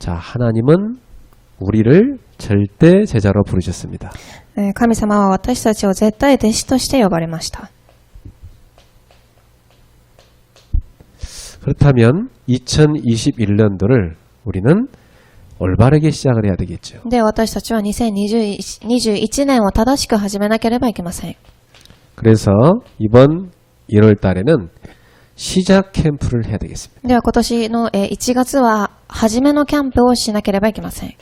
자, 하나님은 우리를 절대 제자로 부르셨습니다. 神様は私たちを絶対弟子として呼ばれました。 그렇다면 2021년도를 우리는 올바르게 시작을 해야 되겠죠. で、私たちは2021年を正しく始めなければいけません。 그래서 이번 1월 달에는 시작 캠프를 해야 되겠습니다. では今年の1月は初めのキャンプをしなければいけません。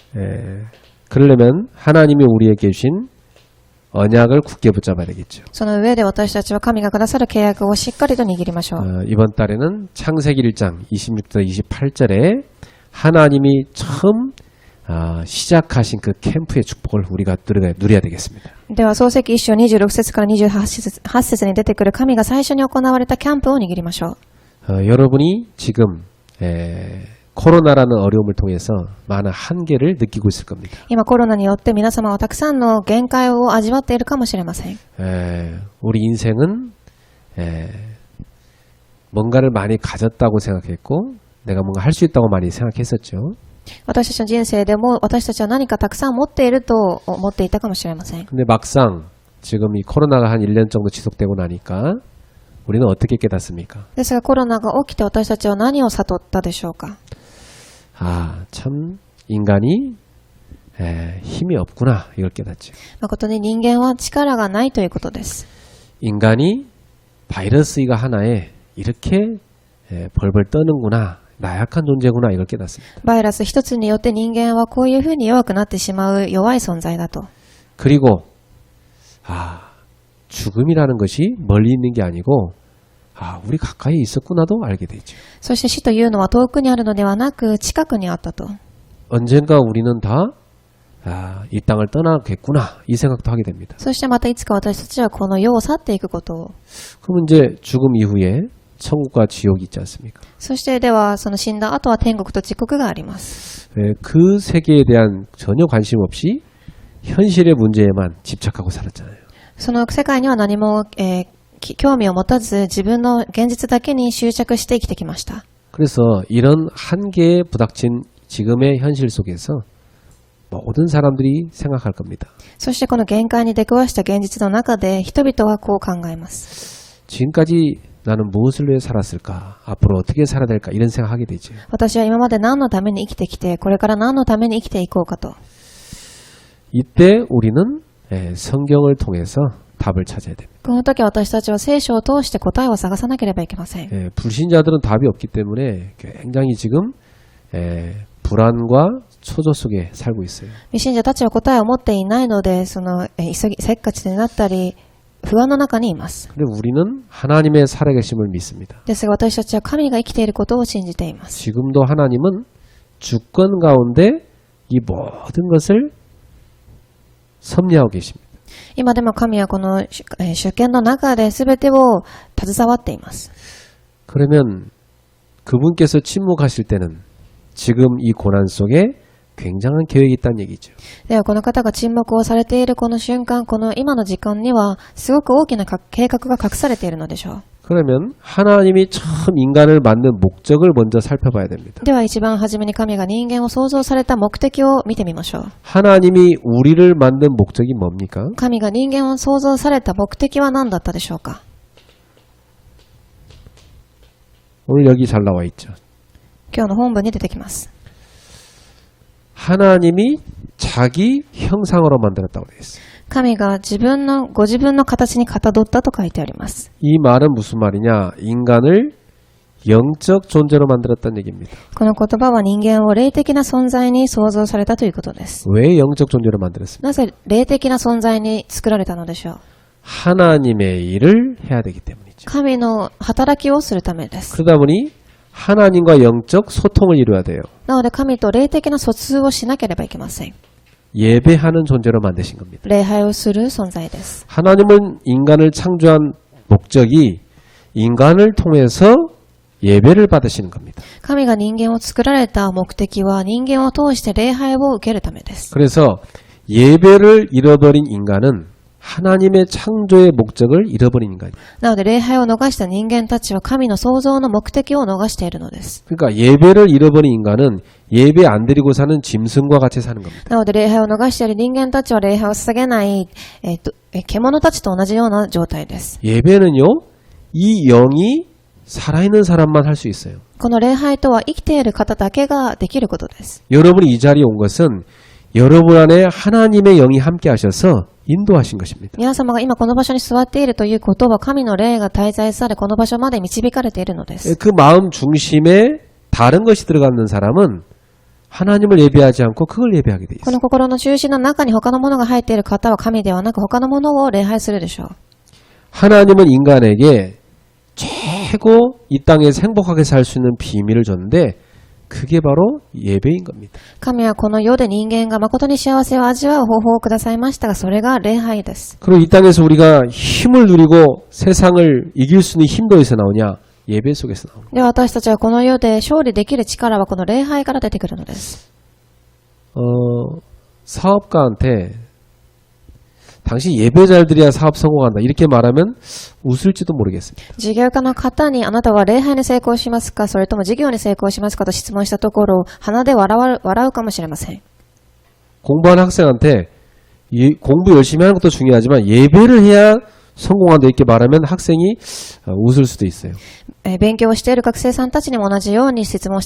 그러려면 하나님이 우리에게 주신 언약을 굳게 붙잡아야 되겠죠. その上で私たちは神がくださる契約をしっかりと握りましょう。 이번 달에는 창세기 1장 26절 28절에 하나님이 처음 시작하신 그 캠프의 축복을 우리가 누려야 되겠습니다. では創世記1章26節から28節に出てくる神が最初に行われたキャンプを握りましょう。 여러분이 지금 코로나라는 어려움을 통해서 많은 한계를 느끼고 있을 겁니다. 今コロナによって皆様はたくさんの限界を味わっているかもしれません。 우리 인생은 뭔가를 많이 가졌다고 생각했고 내가 뭔가 할 수 있다고 많이 생각했었죠. 私たちの人生でも私たちは何かたくさん持っていると思っていたかもしれません。 근데 막상 지금 이 코로나가 한 1년 정도 지속되고 나니까 우리는 어떻게 깨닫습니까? ですがコロナが起きて私たちは何を悟ったでしょうか。 참 인간이 힘이 없구나 이걸 깨닫죠. 誠に人間は力がないということです。 인간이 바이러스가 하나에 이렇게 벌벌 떠는구나. 나약한 존재구나 이걸 깨닫습니다. バイラス一つによって人間はこういうふうに弱くなってしまう弱い存在だと。 그리고 죽음이라는 것이 멀리 있는 게 아니고 우리 가까이 있었구나도 알게 되죠. そして死というのは遠くにあるのではなく近くにあったと。 언젠가 우리는 다 이 땅을 떠나겠구나 이 생각도 하게 됩니다. そしてまたいつか私たちはこの世を去っていくことを。 그럼 이제 죽음 이후에 천국과 지옥이 있지 않습니까? そしてではその死んだ後は天国と地獄があります。 그 세계에 대한 전혀 관심 없이 현실의 문제에만 집착하고 살았잖아요. その世界には何も、興味を持たず自分の現実だけに執着して生きてきました。 그래서 이런 한계에 부닥친 지금의 현실 속에서 모든 사람들이 생각할 겁니다. そしてこの限界に出くわした現実の中で人々はこう考えます。 지금까지 나는 무엇을 위해 살았을까? 앞으로 어떻게 살아야 될까? 이런 생각하게 되죠. 私は今まで何のために生きてきてこれから何のために生きていこうかと。 이때 우리는 성경을 통해서 답을 찾아야 됩니다. この時私たちは聖書を通して答えを探さなければいけません。 불신자들은 답이 없기 때문에 굉장히 지금 불안과 초조 속에 살고 있어요. 未信者たちは答えを持っていないのでせっかちになったり不安の中にいます。 근데 우리는 하나님의 살아계심을 믿습니다. ですが私たちは神が生きていることを信じています。 지금도 하나님은 주권 가운데 이 모든 것을 섭리하고 계십니다. 今でも神はこの主権の中で全てを携わっています。 그러면 그분께서 침묵하실 때는 지금 이 고난 속에 굉장한 계획이 있다는 얘기죠. ではこの方が沈黙をされているこの瞬間、この今の時間にはすごく大きな計画が隠されているのでしょう。 그러면 하나님이 처음 인간을 만든 목적을 먼저 살펴봐야 됩니다. では一番初めに神が人間を創造された目的を見てみましょう。 하나님이 우리를 만든 목적이 뭡니까? 神が人間を創造された目的は何だったでしょうか。 오늘 여기 잘 나와 있죠. 今日の本文に出てきます。 하나님이 자기 형상으로 만들었다고 되어 있어요. 神がご自分の形にかたどったと書いてあります。 이 말은 무슨 말이냐? 인간을 영적 존재로 만들었다는 얘기입니다. この言葉は人間を霊的な存在に創造されたということです。 왜 영적 존재로 만들었습니까? なぜ霊的な存在に作られたのでしょう。 하나님의 일을 해야 되기 때문이죠. 神の働きをするためです。 그러다 보니 하나님과 영적 소통을 이루어야 돼요. なので神と霊的な疎通をしなければいけません。 예배하는 존재로 만드신 겁니다. 礼拝をする存在です。 하나님은 인간을 창조한 목적이 인간을 통해서 예배를 받으시는 겁니다. 神が人間を作られた目的は人間を通して礼拝を受けるためです。 그래서 예배를 잃어버린 인간은 하나님의 창조의 목적을 잃어버린 인간이에요. なので礼拝を逃した人間たちは神の創造の目的を逃しているのです。 그러니까 예배를 잃어버린 인간은 예배 안 드리고 사는 짐승과 같이 사는 겁니다. なので礼拝を逃している人間たちは礼拝を捧げない、獣たちと同じような状態です。 예배는요, 이 영이 살아있는 사람만 할 수 있어요. この礼拝とは生きている方だけができることです。 여러분이 이 자리에 온 것은 여러분 안에 하나님의 영이 함께 하셔서 인도하신 것입니다. 皆様が今この場所に座っているということは神の霊が滞在されこの場所まで導かれているのです。 그 마음 중심에 다른 것이 들어가는 사람은 하나님을 예배하지 않고 그걸 예배하게 돼 こ 있어요. の心の中心の中に他のものが入っている方は神ではなく他のものを礼拝するでしょう。 하나님은 인간에게 최고 이 땅에서 행복하게 살 수 있는 비밀을 줬는데 그게 바로 예배인 겁니다. 神はこの世で人間が誠に幸せを味わう方法をくださいましたがそれが礼拝です。 그리고 이 땅에서 우리가 힘을 누리고 세상을 이길 수 있는 힘도 어디서 나오냐? 예배 속에서 나옵니다. では私たちはこの世で勝利できる力はこの礼拝から出てくるのです。 사업가한테 당신 예배 잘 드려야 사업 성공한다 이렇게 말하면 웃을지도 모르겠습니다. 事業家の方にあなたは礼拝に成功しますかそれとも事業に成功しますかと質問したところ鼻で笑うかもしれません。 공부하는 학생한테 공부 열심히 하는 것도 중요하지만 예배를 해야 성공한다 이렇게 말하면 학생이 웃을 수도 있어요. 勉強をしている学生さんたちにも同じように質問し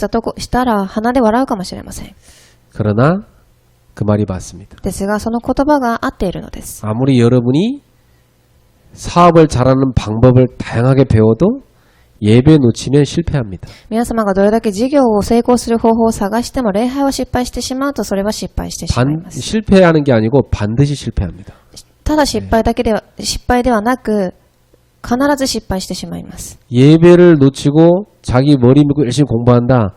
たら鼻で笑うかもしれません。 그러나 그 말이 맞습니다. ですがその言葉が合っているのです。 아무리 여러분이 사업을 잘하는 방법을 다양하게 배워도 예배 놓치면 실패합니다. 皆様がどれだけ事業を成功する方法を探しても礼拝を失敗してしまうとそれは失敗してしまいます。 실패하는 게 아니고 반드시 실패합니다. ただ失敗ではなく必ず失敗してしまいます。 예배를 놓치고 자기 머리 믿고 열심히 공부한다.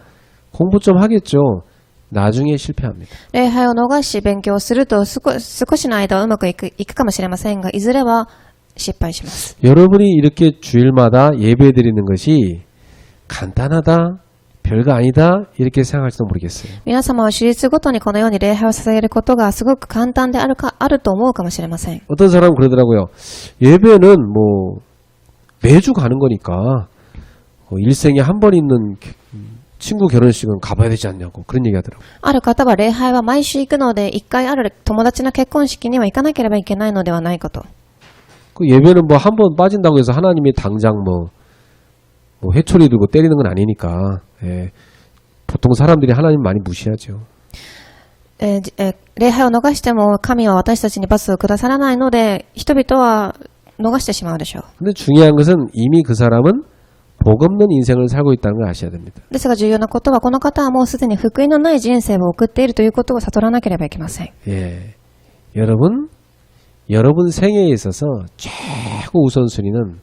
공부 좀 하겠죠. 나중에 실패합니다. 礼拝を逃し勉強すると少しの間はうまくいくかもしれませんがいずれは失敗します。 여러분이 이렇게 주일마다 예배 드리는 것이 간단하다, 별거 아니다 이렇게 생각할지도 모르겠어요. 皆様は手術ごとにこのように礼拝を捧げることがすごく簡単であると思うかもしれません。 어떤 사람은 그러더라고요. 예배는 뭐 매주 가는 거니까 일생에 한 번 있는 친구 결혼식은 가봐야 되지 않냐고 그런 얘기 하더라고요. ある方は礼拝は毎週行くので一回ある友達の結婚式には行かなければいけないのではないかと。 그 예배는 뭐 한 번 빠진다고 해서 하나님이 당장 뭐 회초리 들고 때리는 건 아니니까 예. 보통 사람들이 하나님 많이 무시하죠. 礼拝を逃しても神は私たちに罰をくださらないので人々は逃してしまうでしょう。 근데 중요한 것은 이미 그 사람은 복 없는 인생을 살고 있다는 걸 아셔야 됩니다. ですが重要なことはこの方はもうすでに福音のない人生を送っているということを悟らなければいけません。 예. 여러분 생애에 있어서 최고 우선순위는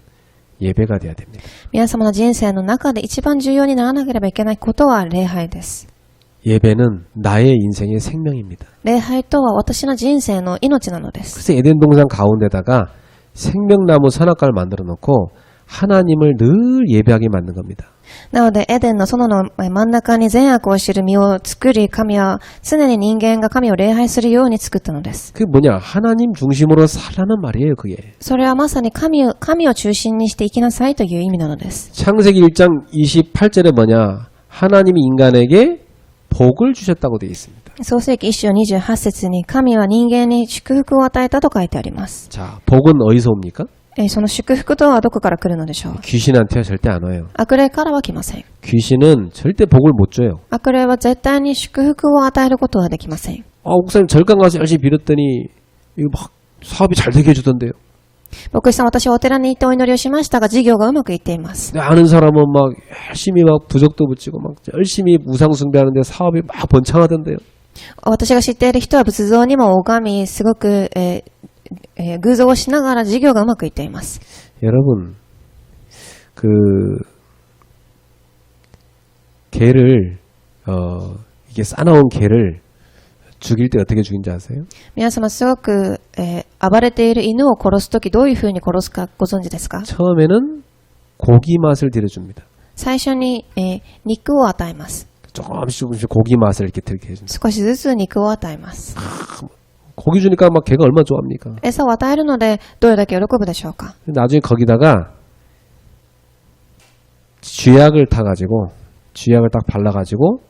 예배가 돼야 됩니다. 皆様の人生の中で一番重要にならなければいけないことは礼拝です。 예배는 나의 인생의 생명입니다. 礼拝とは私の人生の命なのです。 그래서 에덴 동산 가운데다가 생명나무 선악과를 만들어 놓고 하나님을 늘 예배하게 만든 겁니다. なのでエデンの園の真ん中に善悪を知る実を作り神は常に人間が神を礼拝するように作ったのです。 그게 뭐냐? 하나님 중심으로 살라는 말이에요, 그게. それはまさに神を中心にして生きなさいという意味なのです。 창세기 1장 28절에 뭐냐? 하나님이 인간에게 복을 주셨다고 되어 있습니다. 創世記1章28節に神は人間に祝福を与えたと書いてあります。 자, 복은 어디서 옵니까? その祝福とはどこから来るのでしょう。 귀신한테 절대 안 와요. 悪霊からは来ません。 귀신은 절대 복을 못 줘요. 悪霊は絶対に祝福を与えることはできません。 목사님 절강 가서 열심히 빌었더니 이거 막 사업이 잘 되게 해주던데요. 牧師さん、私はお寺に行ってお祈りをしましたが事業がうまくいっています。 아는 사람은 막 열심히 막 부적도 붙이고 막 열심히 우상 숭배하는데 사업이 막 번창하던데요. 私が知っている人は仏像にも拝みすごく、偶像をしながら事業がうまくいっています。 여러분 개를 이게 싸나온 개를 죽일 때 어떻게 죽인지 아세요? 皆様すごく、暴れている犬を殺すときどういうふうに殺すかご存知ですか？ 처음에는 고기 맛을 들여줍니다. 最初に、肉を与えます。 조금씩 고기 맛을 이렇게 들게 해줍니다. 少しずつ肉を与えます。 고기 주니까 막 걔가 얼마나 좋아합니까? 餌を与えるので、どれだけ喜ぶでしょうか。 나중에 거기다가 쥐약을 타가지고 쥐약을 딱 발라가지고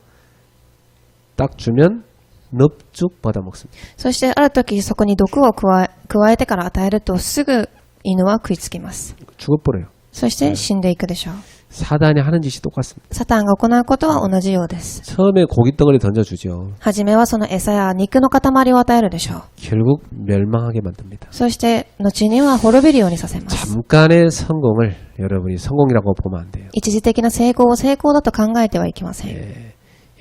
딱 주면 넙죽 받아 먹습니다. そして、ある時そこに毒を加えてから与えると、すぐ犬は食いつきます。 죽어버려요. そして死んでいくでしょう。 사단이 하는 짓이 똑같습니다. サタンが行うことは同じようです。 처음에 고깃덩어리 던져주죠. はじめはその餌や肉の塊を与えるでしょう。 결국 멸망하게 만듭니다. そして、後には滅びるようにさせます。 잠깐의 성공을 여러분이 성공이라고 보면 안 돼요. 一時的な成功を成功だと考えてはいけません。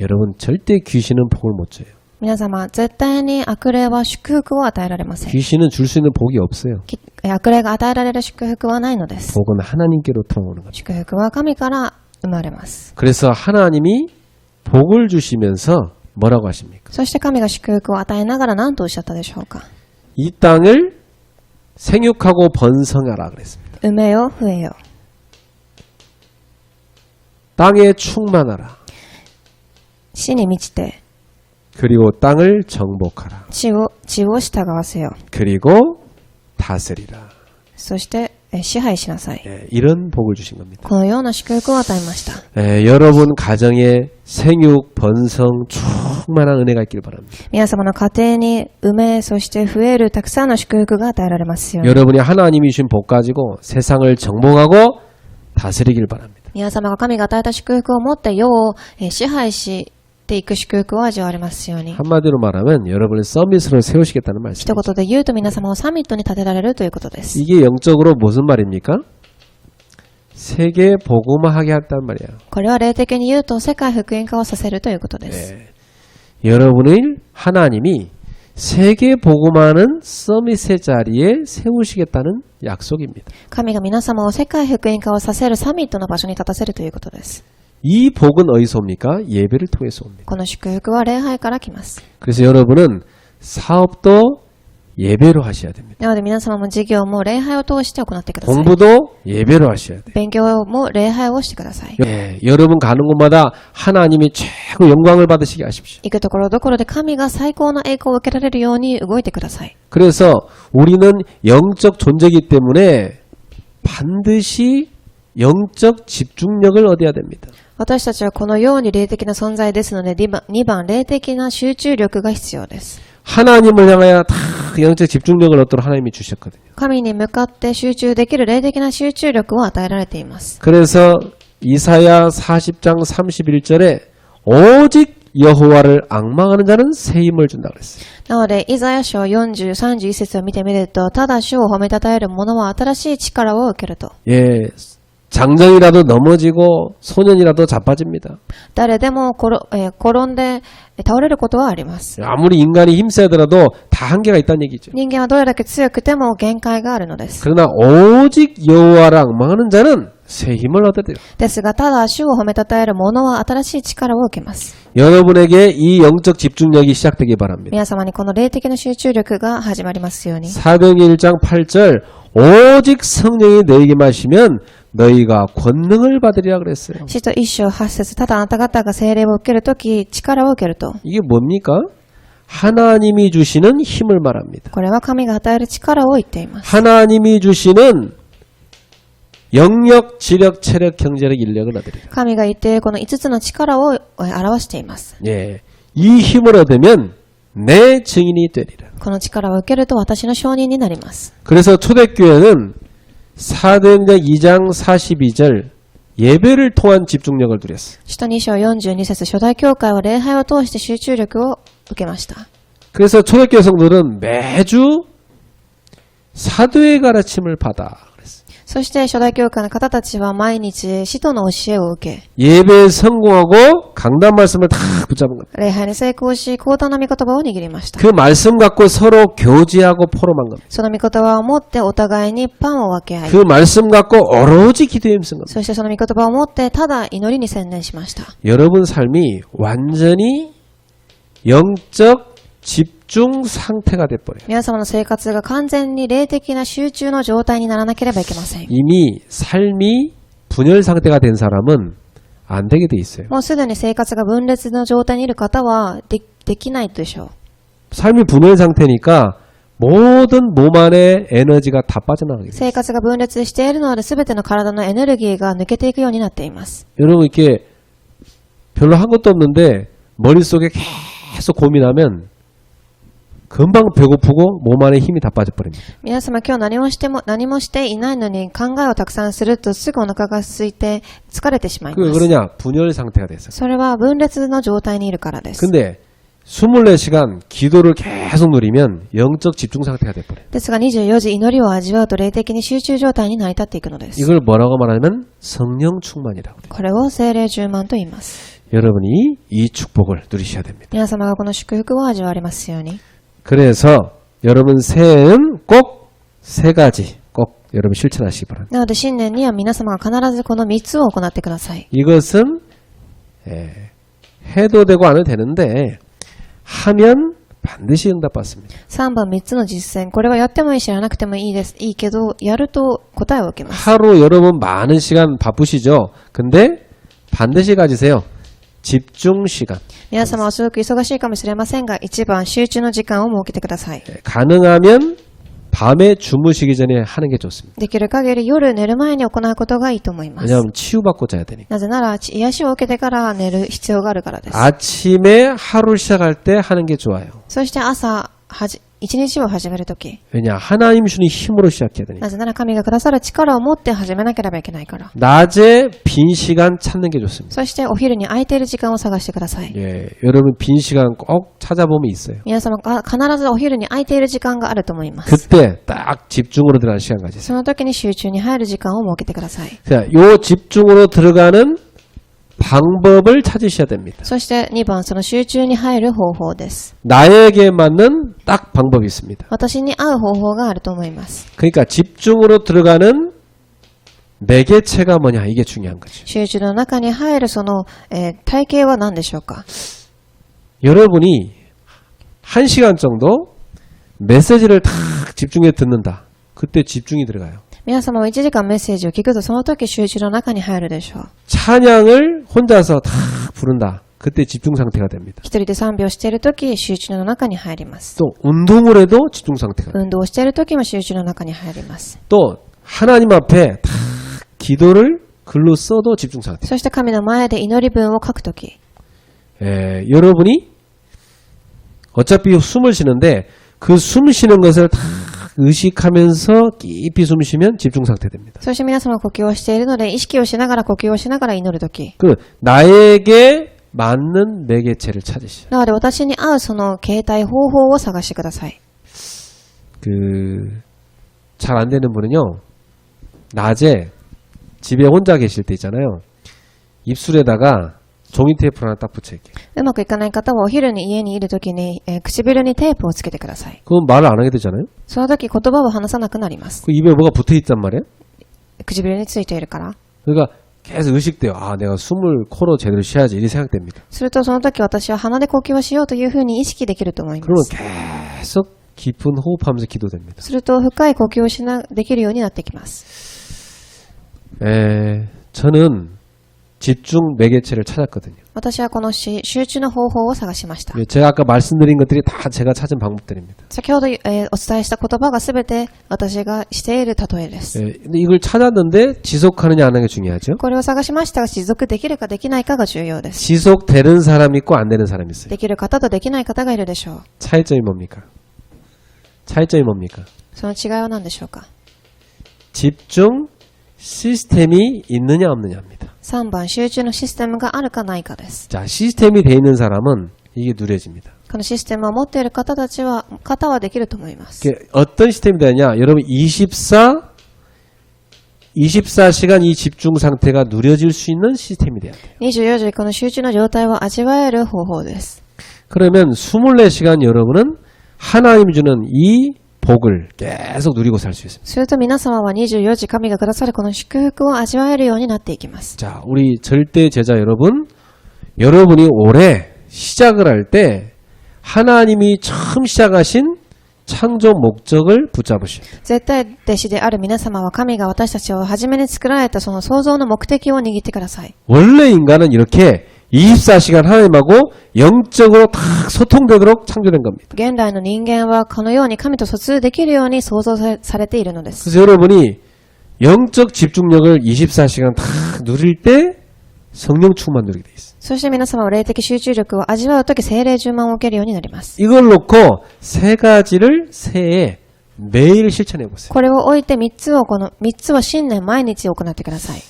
여러분 절대 귀신은 복을 못 줘요. 皆様、絶対に悪霊は祝福を与えられません。 귀신은 줄 수 있는 복이 없어요. 悪霊が与えられる祝福はないのです。 복은 하나님께로부터 오는 겁니다. 祝福は神から生まれます。 그래서 하나님이 복을 주시면서 뭐라고 하십니까? そして神が祝福を与えながら何とおっしゃったでしょうか。 이 땅을 생육하고 번성하라 그랬습니다. 埋めよ、増えよ。 땅에 충만하라. 死に満ちて、 그리고 땅을 정복하라. 地を従わせよ。 그리고 다스리라. そして支配しなさい。 이런 복을 주신 겁니다. このような祝福を与えました。 여러분 가정에 생육, 번성, 충만한 은혜가 있길 바랍니다. 皆様の家庭に埋め、そして増えるたくさんの祝福が与えられますように。 여러분이 하나님이 주신 복 가지고 세상을 정복하고 다스리길 바랍니다. 皆様が神が与えた祝福を持って世を支配していく祝福を味わわれますように。 한마디로 말하면 여러분을 서밋으로 세우시겠다는 一 말씀이죠. 言で言うと皆様をサミットに立てられるということです。 이게 영적으로 무슨 말입니까? 세계 복음화하게 했단 말이에요. これは霊的に言うと世界福音化をさせるということです。 여러분을 하나님이 세계 복음화하는 서밋의 자리에 세우시겠다는 약속입니다. 神が皆様を世界福音化をさせるサミットの場所に立たせるということです。 이 복은 어디서 옵니까? 예배를 통해서 옵니다. この祝福は礼拝から来ます。 그래서 여러분은 사업도 예배로 하셔야 됩니다. なので皆様も事業も礼拝を通して行ってください。 공부도 예배로 하셔야 돼요. 勉強も礼拝をしてください。 여러분 가는 곳마다 하나님이 최고 영광을 받으시게 하십시오. 行くところどころで神が最高の栄光を受けられるように動いてください。 그래서 우리는 영적 존재이기 때문에 반드시 영적 집중력을 얻어야 됩니다. 私たちはこのように霊的な存在ですので、2番、霊的な集中力が必要です。 하나님을 향하여 다 영적 집중력을 얻도록 하나님이 주셨거든요. 神に向かって集中できる霊的な集中力を与えられています。 그래서 이사야 40장 31절에 오직 여호와를 앙망하는 자는 새 힘을 준다 그랬어요. なので、イザヤ書40、31節を見てみると、ただ主を褒めたたえる者は新しい力を受けると。 장정이라도 넘어지고 소년이라도 자빠집니다. 誰でも転んで倒れることはあります。 아무리 인간이 힘세더라도 다 한계가 있다는 얘기죠. 人間はどれだけ強くても限界があるのです。 그러나 오직 여호와를 앙망하는 자는 새 힘을 얻어야 돼요. ですが、ただ主を褒めたたえる者は新しい力を受けます。 여러분에게 이 영적 집중력이 시작되기 바랍니다. 皆様にこの霊的な集中力が始まりますように。 사도행전 1장 8절 오직 성령이 너에게 마시면 너희가 권능을 받으리라 그랬어요. 使徒1章8節ただあなた方が聖霊を受けるとき力を受けると。 이게 뭡니까? 하나님이 주시는 힘을 말합니다. これは神が与える力を言っています。 하나님이 주시는 영역, 지력, 체력, 경제력, 인력을 얻으리라. 神が言っているこの5つの力を表しています。 이 힘을 얻으면 내 증인이 되리라. この力を受けると私の証人になります。 그래서 초대교회는 사도행전 2장 42절 예배를 통한 집중력을 누렸어요. 使徒2章42節初代教会は礼拝を通して集中力を受けました。 그래서 초대교회 성도들은 매주 사도의 가르침을 받아. そして初代教会の方たちは毎日使徒の教えを受け、 예배에 성공하고 강단 말씀을 다 붙잡은 겁니다. 礼拝に成功し、講談の御言葉を握りました。 그 말씀 갖고 서로 교제하고 포럼한 겁니다. その御言葉を持ってお互いにパンを分け合い、 그 말씀 갖고 오로지 기도에 힘쓴 겁니다. そしてその御言葉を持ってただ祈りに専念しました。 여러분 삶이 완전히 영적 집중 상태가 돼버려요. 皆様の生活が完全に霊的な集中の状態にならなければいけません。 이미 삶이 분열 상태가 된 사람은 안 되게 돼 있어요. もうすでに生活が分裂の状態にいる方はできないでしょう。 삶이 분열 상태니까 모든 몸 안에 에너지가 다 빠져나가게 돼요. 生活が分裂しているので全ての体のエネルギーが抜けていくようになっています。 여러분 이렇게 별로 한 것도 없는데 머릿속에 계속 고민하면 금방 배고프고 몸 안에 힘이 다 빠져버립니다. 皆様今日何もしていないのに考えをたくさんするとすぐお腹が空いて疲れてしまいま 왜 す。 그러냐? 분열 상태가 됐어요. それは分裂の状態にいるからです。 근데 24시간 기도를 계속 누리면 영적 집중 상태가 돼버려요. ですが24時祈りを味わうと霊的に集中状態に成り立っていくのです。 이걸 뭐라고 말하면 성령 충만이라고 해요. これを聖霊充満と言います。 여러분이 이 축복을 누리셔야 됩니다. 皆様がこの祝福を味わわれますように。 그래서 여러분 새해에는 꼭 3가지 꼭 여러분 실천하시기 바랍니다. なので新年には皆様が必ずこの3つを行ってください。 이것은 해도 되고 안 해도 되는데 하면 반드시 응답받습니다. 3番3つの実践。これはやってもいいしやらなくてもいいです。いいけど、やると答えを受けます。 하루 여러분 많은 시간 바쁘시죠? 근데 반드시 가지세요. 집중 시간. 皆様はすごく忙しいかもしれませんが、1番集中の時間を設けてください。 가능하면 밤에 주무시기 전에 하는 게 좋습니다. できる限り夜寝る前に行うことがいいと思います。 왜냐하면 치유받고 자야 되니까. なぜなら、癒しを受けてから寝る必要があるからです。 아침에 하루 시작할 때 하는 게 좋아요. そして朝、一日を始めるとき。 왜냐 하나님 주는 힘으로 시작해야 되니까. なぜなら神がくださる力を持って始めなければいけないから。 낮에 빈 시간 찾는 게 좋습니다. そしてお昼に空いている時間を探してください。 예, 여러분 빈 시간 꼭 찾아보면 있어요. 皆様が必ずお昼に空いている時間があると思います。 그때 딱 집중으로 들어가는 시간 가지세요. その時に集中に入る時間を設けてください。 자, 요 집중으로 들어가는 방법을 찾으셔야 됩니다. そして2番、その集中に入る方法です。 나에게 맞는 딱 방법이 있습니다. 私に合う方法があると思います。 그러니까 집중으로 들어가는 매개체가 뭐냐 이게 중요한 거죠. 集中の中に入るその、体系は何でしょうか。 여러분이 1시간 정도 메시지를 딱 집중해 듣는다. 그때 집중이 들어가요. 皆様は1時間メッセージを聞くとその時集中の中に入るでしょう。 찬양을 혼자서 다 부른다. 그때 집중 상태가 됩니다. 一人で賛美をしている時集中の中に入ります。 또 운동을 해도 집중 상태가 됩니다. 運動をしている時も集中の中に入ります。 또 하나님 앞에 다 기도를 글로 써도 집중 상태. そして神の前で祈り文を書く時、 여러분이 어차피 숨을 쉬는데 그 숨 쉬는 것을 다 의식하면서 깊이 숨 쉬면 집중 상태 됩니다. そして皆様は呼吸をしているので意識をしながら呼吸をしながら祈る時、 그 나에게 맞는 매개체를 찾으시죠. なので私に合うその形態方法を探してください。 잘 안 되는 분은요. 낮에 집에 혼자 계실 때 있잖아요. 입술에다가 종이 테이프를 하나 딱 붙여있게. うまくいかない方はお昼に家にいる時に、唇にテープをつけてください。 그건 말을 안 하게 되잖아요. その時言葉を話さなくなります。 그 입에 뭐가 붙어있단 말이에요. 唇についているから。 그러니까 계속 의식돼요. 아, 내가 숨을 코로 제대로 쉬어야지. 이렇게 생각됩니다. するとその時私は鼻で呼吸をしようというふうに意識できると思いま 그러면 す。 계속 깊은 호흡하면서 기도됩니다. すると深い呼吸をできるようになってきます。 저는 집중 매개체를 찾았거든요. 私はこの集中の方法を探しました。 제가 아까 말씀드린 것들이 다 제가 찾은 방법들입니다. 先ほど、お伝えした言葉がすべて私がしている例えです。 근데 이걸 찾았는데 지속하느냐 안 하는 게 중요하죠. これを探しましたが持続できるかできないかが重要です。 지속되는 사람이 있고 안 되는 사람이 있어요. できる方とできない方がいるでしょう。 차이점이 뭡니까? 차이점이 뭡니까? その違いは何でしょうか。 집중 시스템이 있느냐 없느냐입니다. 3番、集中のシステムがあるかないかです。 자, 시스템이 돼 있는 사람은 이게 누려집니다. このシステムを持っている方はできると思います。 어떤 시스템이 되냐? 여러분 24시간 이 집중 상태가 누려질 수 있는 시스템이 돼야 돼요. 24時この集中の状態を味わえる方法です。 그러면 24시간 여러분은 하나님이 주는 이 복을 계속 누리고 살 수 있습니다. すると皆様は24時神がくださるこの祝福を味わえるようになっていきます。 자, 우리 절대 제자 여러분, 여러분이 올해 시작을 할 때 하나님이 처음 시작하신 창조 목적을 붙잡으셔야 돼요. 絶対弟子である皆様は神が私たちを初めに作られたその創造の目的を握ってください。 원래 인간은 이렇게 24시간 하나님하고 영적으로 다 소통되도록 창조된 겁니다. 現代の人間はこのように神と疎通できるように創造されているのです。 그래서 여러분이 영적 집중력을 24시간 다 누릴 때 성령 충만 누리게 돼 있어요. そして皆様は霊的集中力を味わうとき聖霊充満を受けるようになります。 이걸 놓고 세 가지를 새해 매일 실천해 보세요. これを置いて3つを新年毎日行ってください。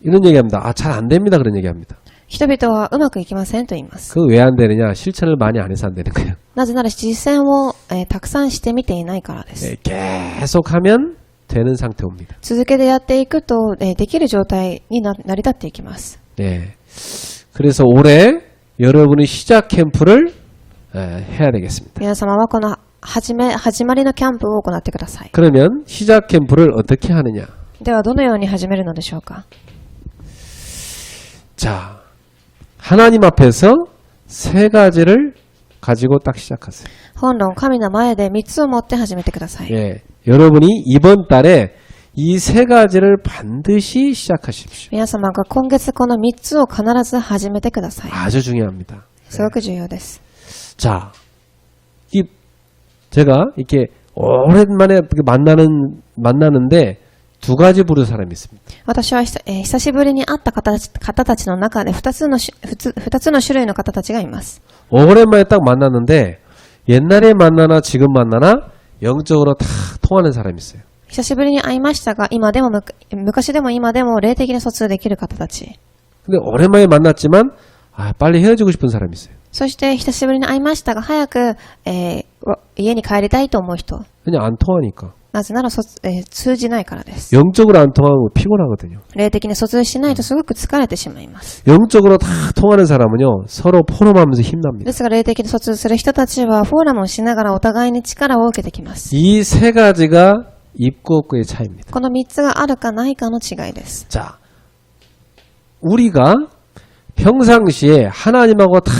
이런 얘기합니다. 아, 잘 안 됩니다. 그런 얘기합니다. 人々はうまくいきませんと言います。 그거 왜 안 되느냐? 실천을 많이 안 해서 안 되는 거예요. なぜなら実践を、たくさんしてみていないからです。 계속하면 되는 상태 옵니다. 続けてやっていくと、できる状態に成り立っていきます。 네. 그래서 올해 여러분이 시작 캠프를 해야 되겠습니다. 皆様はこの始まりのキャンプを行ってください。 그러면 시작 캠프를 어떻게 하느냐? ではどのように始めるのでしょうか。 자, 하나님 앞에서 세 가지를 가지고 딱 시작하세요. 本論、神の前で3つを持って始めてください。 예, 여러분이 이번 달에 이 세 가지를 반드시 시작하십시오. 皆様が今月この3つを必ず始めてください。 아주 중요합니다. すごく重要です。 자, 제가 이렇게 오랜만에 만나는데 두 가지 부류 사람이 있습니다. 私は久しぶりに会った方たちの中で2つの種類の方たちがいます。 오랜만에 딱 만났는데 옛날에 만나나 지금 만나나 영적으로 다 통하는 사람이 있어요. 久しぶりに会いましたが、昔でも今でも霊的に疎通できる方たち。 근데 오랜만에 만났지만 빨리 헤어지고 싶은 사람이 있어요. そして久しぶりに会いましたが、早く、家に帰りたいと思う人。 그냥 안 통하니까. なぜなら通じないからです。 영적으로 안 통하면 피곤하거든요. 霊的に疎通しないとすごく疲れてしまいます。 영적으로 다 통하는 사람은요 서로 포럼하면서 힘납니다. ですが霊的に疎通する人たちはフォーラムをしながらお互いに力を受けてきます。 이 세 가지가 있고 없고의 차이입니다. この3つがあるかないかの違いです。 자, 우리가 평상시에 하나님하고 다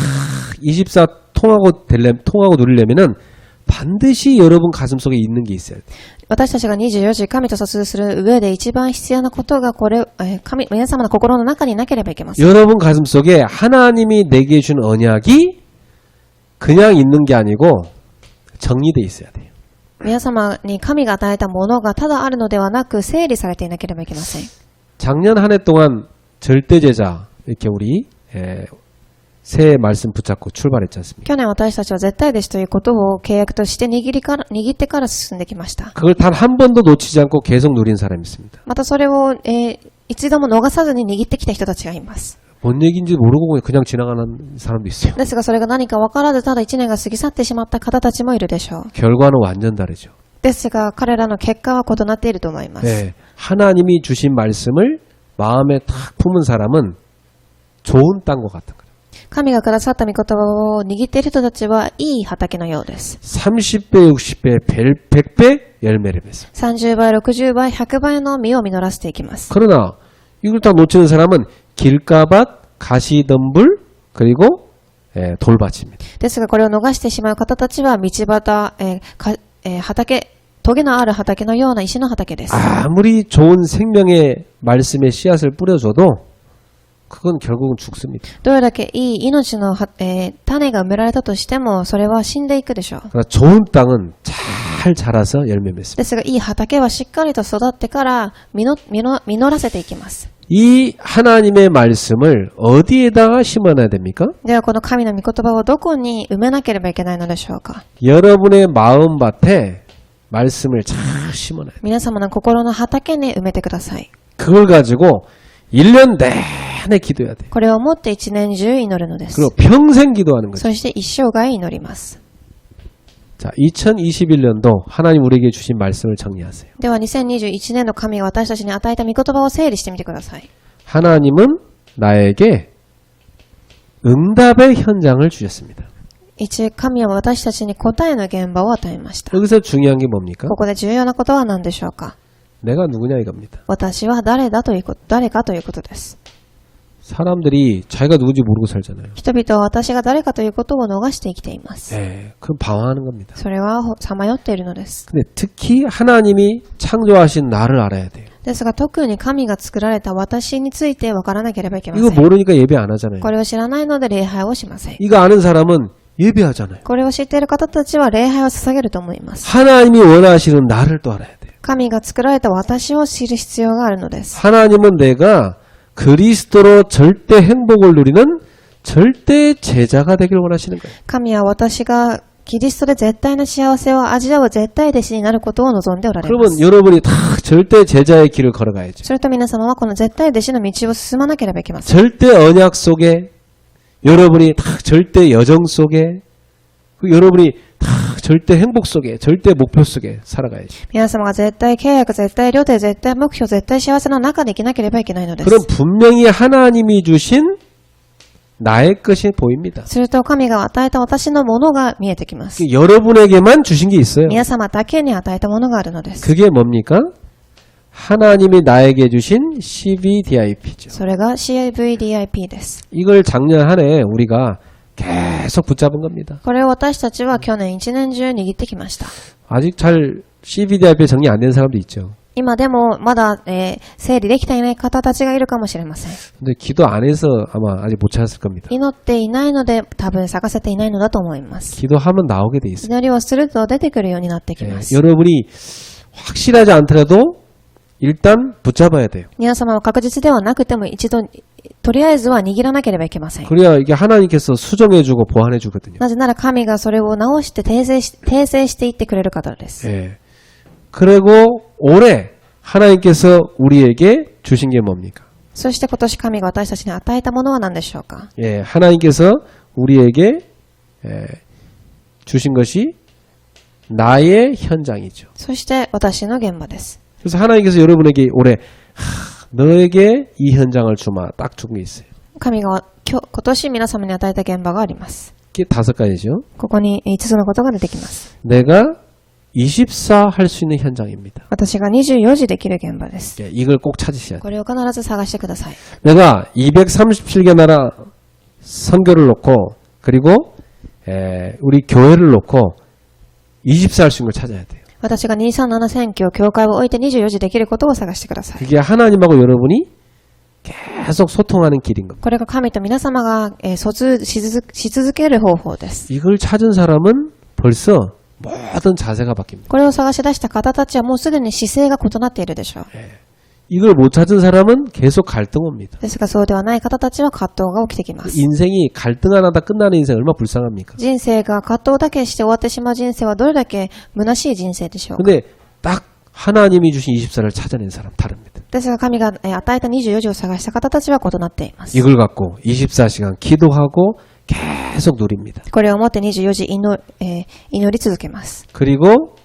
24 통하고 누리려면은 반드시 여러분 가슴속에 있는 게 있어야 돼요. 私たちが24時神と疎通する上で一番必要なことが皆様の心の中になければいけません。 여러분 가슴속에 하나님이 내게 준 언약이 그냥 있는 게 아니고 정리돼 있어야 돼요. 皆様に神が与えたものがただあるのではなく整理されていなければいけません。 작년 한 해 동안 절대제자 이렇게 우리 새 말씀 붙잡고 출발했지 않습니까? 去年私たちは絶対弟子ということを契約として握ってから進んできました。 그걸 단 한 번도 놓치지 않고 계속 누린 사람이 있습니다. またそれを、一度も逃さずに握ってきた人たちがいます。 뭔 얘기인지 모르고 그냥 지나가는 사람도 있어요. ですがそれが何か分からずただ1年が過ぎ去ってしまった方たちもいるでしょう。 결과는 완전 다르죠. ですが彼らの結果は異なっていると思います。 네, 하나님이 주신 말씀을 마음에 탁 품은 사람은 좋은 땅과 같은 거예요. 神がくださった御言葉を握っている人たちはいい畑のようです。 30배, 60배, 100배 열매를 맺습니다. 30倍、60倍、100倍の実を実らせていきます。 그러나 이걸 다 놓치는 사람은 길가밭, 가시덤불, 그리고 돌밭입니다. ですがこれを逃してしまう方たちは道端、棘のある畑のような石の畑です。 아무리 좋은 생명의 말씀에 씨앗을 뿌려줘도 그건 결국은 죽습니다. どれだけいい命の、種が埋められたとしてもそれは死んでいくでしょう。 그러나 좋은 땅은 잘 자라서 열매 맺습니다. ですがいい畑はしっかりと育ってから実らせていきます。 이 하나님의 말씀을 어디에다가 심어놔야 됩니까? ではこの神の御言葉をどこに埋めなければいけないのでしょうか。 여러분의 마음밭에 말씀을 잘 심어놔야 돼요. 皆様の心の畑に埋めてください。 그걸 가지고 1년 내내 기도해야 돼요. これをもって一年中祈るのです。 그리고 평생 기도하는 거죠. そして一生涯祈ります。 자, 2021년도 하나님 우리에게 주신 말씀을 정리하세요. では2021年の神が私たちに与えた御言葉を整理してみてください。 하나님은 나에게 응답의 현장을 주셨습니다. 神は私たちに答えの現場を与えました。 여기서 중요한 게 뭡니까? ここで重要なことは何でしょうか。 내가 누구냐 이겁니다. 私は誰かということです。 사람들이 자기가 누군지 모르고 살잖아요. 人々は私が誰かということを逃して生きています。 네, 그럼 방황하는 겁니다. それはさまよっているのです。 근데 특히 하나님이 창조하신 나를 알아야 돼요. ですが特に神が作られた私について分からなければいけませ 이거 ん。 모르니까 예배 안 하잖아요. これを知らないので礼拝をしません。 이거 아는 사람은 예배하잖아요. これを知っている方たちは礼拝を捧げると思います。 하나님이 원하시는 나를 또 알아야 돼요. 神が作られた私を知る必要があるのです。 하나님은 내가 그리스도로 절대 행복을 누리는 절대 제자가 되길 원하시는 거예요. 神は私がキリストで絶対な幸せを味わう絶対弟子になることを望んでおられま 그러면 す。 여러분이 다 절대 제자의 길을 걸어가야죠. それと皆様はこの絶対弟子の道を進まなければいけません。 절대 언약 속에 여러분이 다 절대 여정 속에 여러분이 다 절대 행복 속에 절대 목표 속에 살아가야지. 皆様が絶対契約、絶対予定、絶対目標、絶対幸せの中で生きなければいけないのです。 그럼 분명히 하나님이 주신 나의 것이 보입니다. すると神が与えた私のものが見えてきます。 여러분에게만 주신 게 있어요. 皆様だけに与えたものがあるのです。 그게 뭡니까? 하나님이 나에게 주신 CVDIP죠. それが CVDIP です。 이걸 작년 한 해 우리가 계속 붙잡은 겁니다. これを私たちは去年一年中握ってきました。 아직 잘 CVDIP 정리 안 된 사람도 있죠. 今でもまだ、整理できていない方たちがいるかもしれません。 근데 기도 안 해서 아마 아직 못 찾았을 겁니다. 祈っていないので多分探せていないのだと思います。 기도하면 나오게 돼 있어요. 祈りをすると出てくるようになってき 예, ます。 여러분이 확실하지 않더라도 일단 붙잡아야 돼요. 皆様は確実ではなくても一度、とりあえずは握らなければいけません。 그래야 이게 하나님께서 수정해주고 보완해주거든요. なぜなら神がそれを直して訂正していってくれる方です。 예. 그리고 올해 하나님께서 우리에게 주신 게 뭡니까? そして今年神が私たちに与えたものは何でしょうか？ 예, 하나님께서 우리에게 주신 것이 나의 현장이죠. そして私の現場です。 그래서 하나님께서 여러분에게 올해 너에게 이 현장을 주마 딱 준 게 있어요. 神が今年皆様に与えた現場があります。 이게 5가지죠. ここに5つのことが出てきます。 내가 24 할 수 있는 현장입니다. 私が24時できる現場です。 예, 이걸 꼭 찾으셔야 돼요. これを必ず探してください。 내가 237개 나라 선교를 놓고 그리고 우리 교회를 놓고 24 할 수 있는 걸 찾아야 돼요. 私が237選挙、教会を置いて24時できることを探してください。 그게 하나님하고 여러분이 계속 소통하는 길인 겁니다. これが神と皆様が疎通し続ける方法です。 이걸 찾은 사람은 벌써 모든 자세가 바뀝니다. これを探し出した方たちはもうすでに姿勢が異なっているでしょう。 이걸 못 찾은 사람은 계속 갈등 옵니다. ですがそうではない方たちは葛藤が起きてきます。 인생이 갈등 하나다 끝나는 인생 얼마나 불쌍합니까? 人生が葛藤だけして終わってしまう人生はどれだけ虚しい人生でしょうか。 근데 딱 하나님이 주신 24를 찾아낸 사람 다릅니다. ですが神が与えた24時を探した方たちは異なっています。 이걸 갖고 24시간 기도하고 계속 누립니다. これをもって24時祈り続けます。 그리고